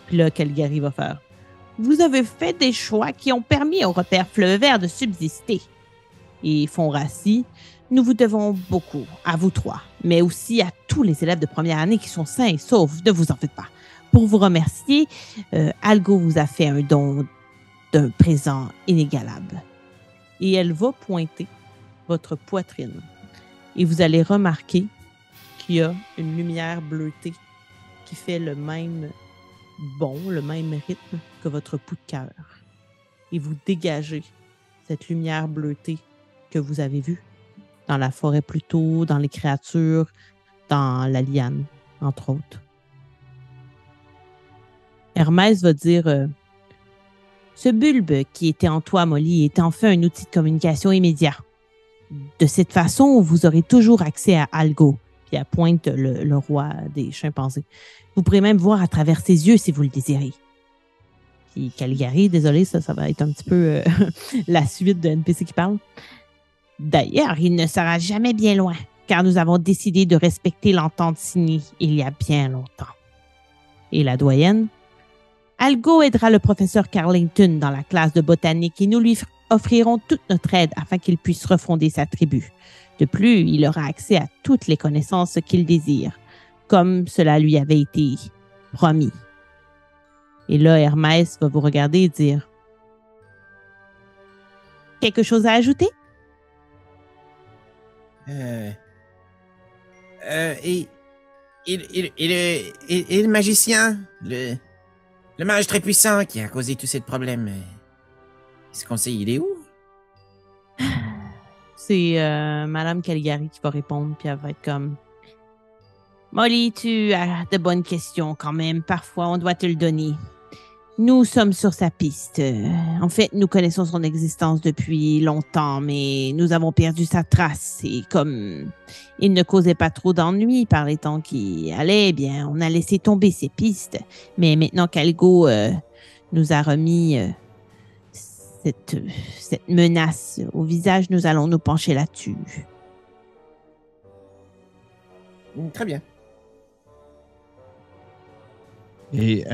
Puis là, Caligari va faire « Vous avez fait des choix qui ont permis au repère Fleuve Vert de subsister. » Et Fonrassi, nous vous devons beaucoup, à vous trois, mais aussi à tous les élèves de première année qui sont sains et saufs, ne vous en faites pas. Pour vous remercier, Algo vous a fait un don d'un présent inégalable. Et elle va pointer votre poitrine. Et vous allez remarquer qu'il y a une lumière bleutée qui fait le même le même rythme que votre pouls de cœur. Et vous dégagez cette lumière bleutée que vous avez vue dans la forêt plus tôt, dans les créatures, dans la liane, entre autres. Hermès va dire ce bulbe qui était en toi, Molly, est enfin un outil de communication immédiat. De cette façon, vous aurez toujours accès à Algo. Puis elle pointe le roi des chimpanzés. Vous pourrez même voir à travers ses yeux si vous le désirez. Puis Caligari, désolé, ça va être un petit peu la suite de NPC qui parle. D'ailleurs, il ne sera jamais bien loin, car nous avons décidé de respecter l'entente signée il y a bien longtemps. Et la doyenne? Algo aidera le professeur Carlington dans la classe de botanique et nous lui offrirons toute notre aide afin qu'il puisse refonder sa tribu. De plus, il aura accès à toutes les connaissances qu'il désire, comme cela lui avait été promis. Et là, Hermès va vous regarder et dire « Quelque chose à ajouter? » Et le magicien, le mage très puissant qui a causé tous ces problèmes, est-ce qu'on sait il est où? C'est Madame Caligari qui va répondre, puis elle va être comme « Molly, tu as de bonnes questions quand même. Parfois, on doit te le donner. Nous sommes sur sa piste. En fait, nous connaissons son existence depuis longtemps, mais nous avons perdu sa trace. Et comme il ne causait pas trop d'ennuis par les temps qui allaient, eh bien, on a laissé tomber ses pistes. Mais maintenant qu'Algo nous a remis cette menace au visage, nous allons nous pencher là-dessus. Très bien. Et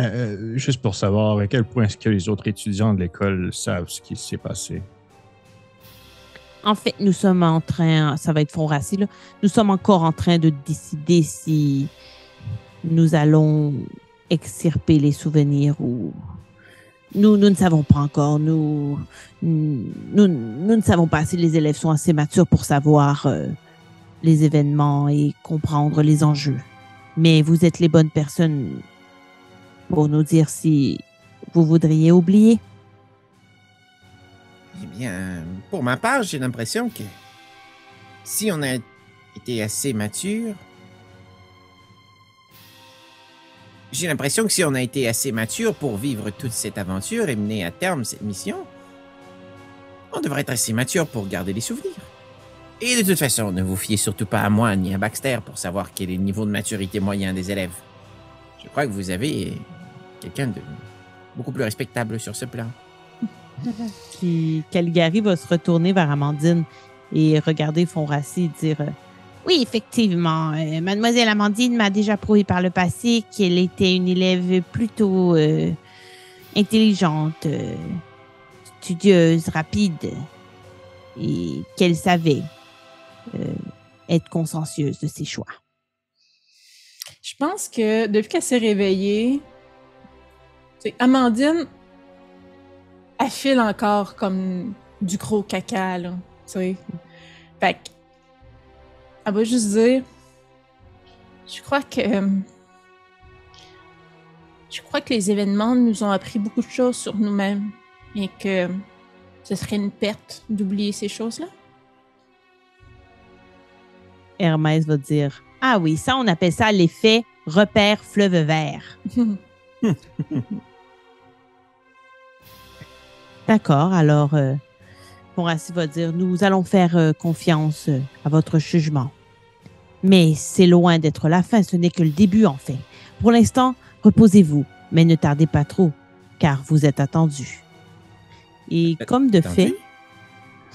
juste pour savoir à quel point est-ce que les autres étudiants de l'école savent ce qui s'est passé. En fait, nous sommes en train, ça va être Fonrassi, là, nous sommes encore en train de décider si nous allons extirper les souvenirs ou... Nous ne savons pas encore. Nous ne savons pas si les élèves sont assez matures pour savoir les événements et comprendre les enjeux. Mais vous êtes les bonnes personnes pour nous dire si vous voudriez oublier. Eh bien, pour ma part, j'ai l'impression que si on a été assez mature, pour vivre toute cette aventure et mener à terme cette mission, on devrait être assez mature pour garder les souvenirs. Et de toute façon, ne vous fiez surtout pas à moi ni à Baxter pour savoir quel est le niveau de maturité moyen des élèves. Je crois que vous avez quelqu'un de beaucoup plus respectable sur ce plan. Puis Caligari va se retourner vers Amandine et regarder Fonrassi et dire oui, effectivement, mademoiselle Amandine m'a déjà prouvé par le passé qu'elle était une élève plutôt intelligente, studieuse, rapide et qu'elle savait être consciencieuse de ses choix. Je pense que depuis qu'elle s'est réveillée, Amandine, elle file encore comme du gros caca, là, tu sais. Fait que, elle va juste dire, je crois que les événements nous ont appris beaucoup de choses sur nous-mêmes et que ce serait une perte d'oublier ces choses-là. Hermès va dire ah oui, ça on appelle ça l'effet repère fleuve vert. D'accord, alors Fonrassi va dire nous allons faire confiance à votre jugement. Mais c'est loin d'être la fin, ce n'est que le début en fait. Pour l'instant, reposez-vous, mais ne tardez pas trop, car vous êtes attendus. Et comme de fait,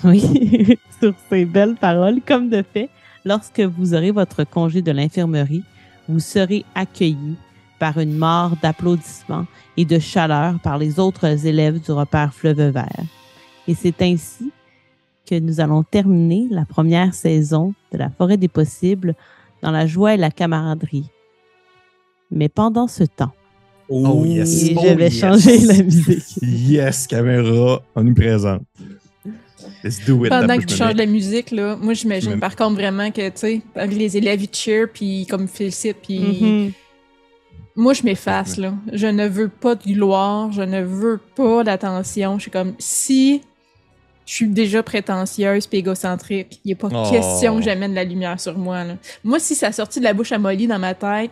oui, sur ces belles paroles, comme de fait, lorsque vous aurez votre congé de l'infirmerie, vous serez accueillis par une mort d'applaudissements et de chaleur par les autres élèves du repère Fleuve Vert. Et c'est ainsi que nous allons terminer la première saison de La Forêt des Possibles dans la joie et la camaraderie. Mais pendant ce temps, je vais changer la musique. Yes, caméra omniprésente. Let's do it. Pendant que tu changes la musique, là, moi j'imagine par contre vraiment que, tu sais, les élèves ils cheer, puis comme félicitent, puis moi je m'efface, là. Je ne veux pas de gloire, je ne veux pas d'attention. Je suis comme, si je suis déjà prétentieuse puis égocentrique, il n'est pas question que j'amène la lumière sur moi, là. Moi, si ça sortit de la bouche à Molly dans ma tête,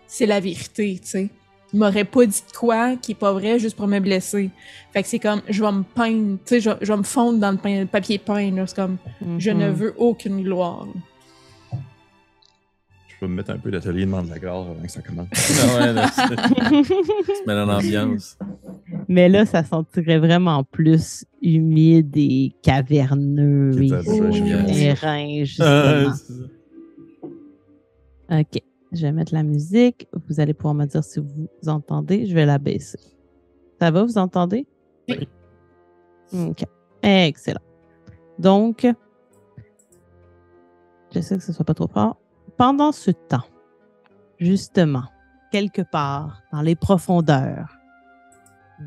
c'est la vérité, tu sais. Il m'aurait pas dit de quoi qui est pas vrai juste pour me blesser. Fait que c'est comme, je vais me peindre, tu sais, je vais me fondre dans le papier peint, là. C'est comme, je ne veux aucune gloire, là. Je vais me mettre un peu d'atelier de Mandalore avant que ça commence. Tu mets dans l'ambiance. Mais là, ça sentirait vraiment plus humide et caverneux et airain, justement. OK. Je vais mettre la musique. Vous allez pouvoir me dire si vous entendez. Je vais la baisser. Ça va, vous entendez? Oui. OK. Excellent. Donc, j'essaie que ce ne soit pas trop fort. Pendant ce temps, justement, quelque part dans les profondeurs,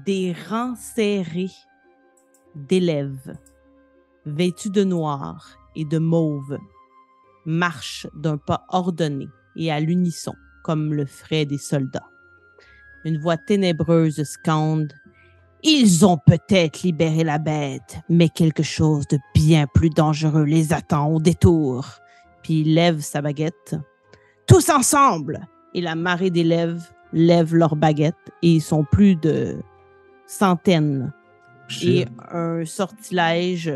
des rangs serrés d'élèves vêtus de noir et de mauve marchent d'un pas ordonné et à l'unisson, comme le feraient des soldats. Une voix ténébreuse scande « Ils ont peut-être libéré la bête, mais quelque chose de bien plus dangereux les attend au détour. » Puis il lève sa baguette. « Tous ensemble! » Et la marée d'élèves lève leurs baguettes et ils sont plus de centaines. Et un sortilège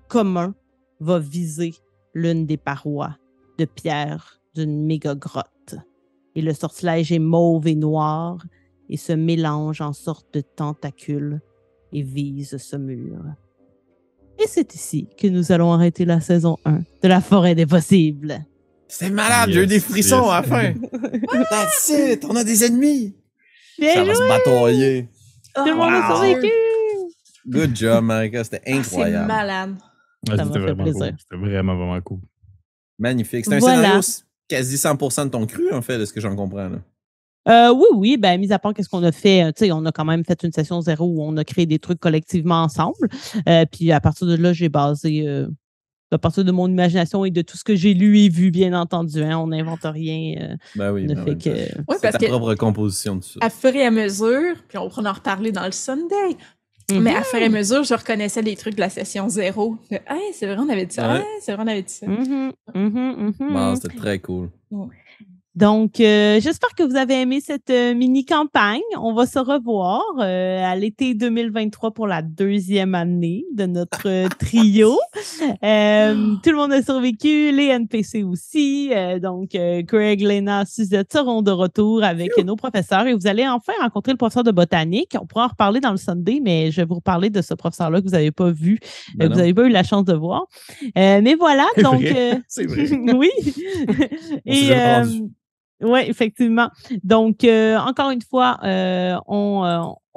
commun va viser l'une des parois de pierre d'une méga grotte. Et le sortilège est mauve et noir et se mélange en sorte de tentacule et vise ce mur. Et c'est ici que nous allons arrêter la saison 1 de La Forêt des Possibles. C'était malade, j'ai eu des frissons à la fin. That's it, on a des ennemis. Bien Ça joué! va se batailler. Tout le monde a survécu! Good job, Marika, c'était C'est incroyable. malade. Ouais, Ça c'était m'a fait vraiment plaisir. cool. C'était vraiment cool. Magnifique. C'est un Voilà. scénario quasi 100% de ton cru, en fait, de ce que j'en comprends. Là. Oui, ben, mis à part qu'est-ce qu'on a fait, tu sais, on a quand même fait une session 0 où on a créé des trucs collectivement ensemble. Puis à partir de là, j'ai basé, à partir de mon imagination et de tout ce que j'ai lu et vu, bien entendu. Hein, on n'invente rien. Ben oui, on a ben fait oui, que. Oui, c'est parce ta que propre composition de ça. à fur et à mesure, puis on pourra en reparler dans le Sunday, mais à fur et à mesure, je reconnaissais les trucs de la session 0. Hey, c'est vrai, on avait dit ça. Ouais. Hey, c'est vrai, on avait dit ça. Bon, c'était très cool. Donc, j'espère que vous avez aimé cette mini-campagne. On va se revoir à l'été 2023 pour la 2e année de notre trio. Tout le monde a survécu, les NPC aussi. Donc, Greg, Lena, Suzette seront de retour avec nos professeurs et vous allez enfin rencontrer le professeur de botanique. On pourra en reparler dans le Sunday, mais je vais vous reparler de ce professeur-là que vous n'avez pas vu, que vous n'avez pas eu la chance de voir. Mais voilà, donc... C'est vrai. oui. On s'est jamais rendu. Oui, effectivement. Donc, encore une fois,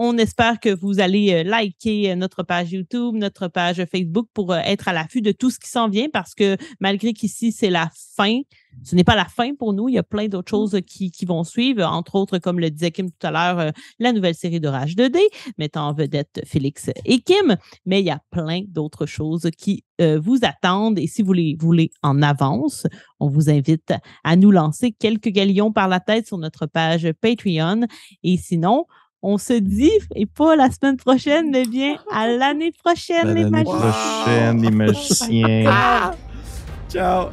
on espère que vous allez liker notre page YouTube, notre page Facebook pour être à l'affût de tout ce qui s'en vient parce que malgré qu'ici, c'est la fin, ce n'est pas la fin pour nous. Il y a plein d'autres choses qui vont suivre, entre autres, comme le disait Kim tout à l'heure, la nouvelle série de Rage 2D, mettant en vedette Félix et Kim. Mais il y a plein d'autres choses qui vous attendent. Et si vous les voulez en avance, on vous invite à nous lancer quelques galions par la tête sur notre page Patreon. Et sinon, on se dit, et pas la semaine prochaine, mais bien à l'année prochaine, les L'année magiciens. prochaine, les magiciens. Ciao!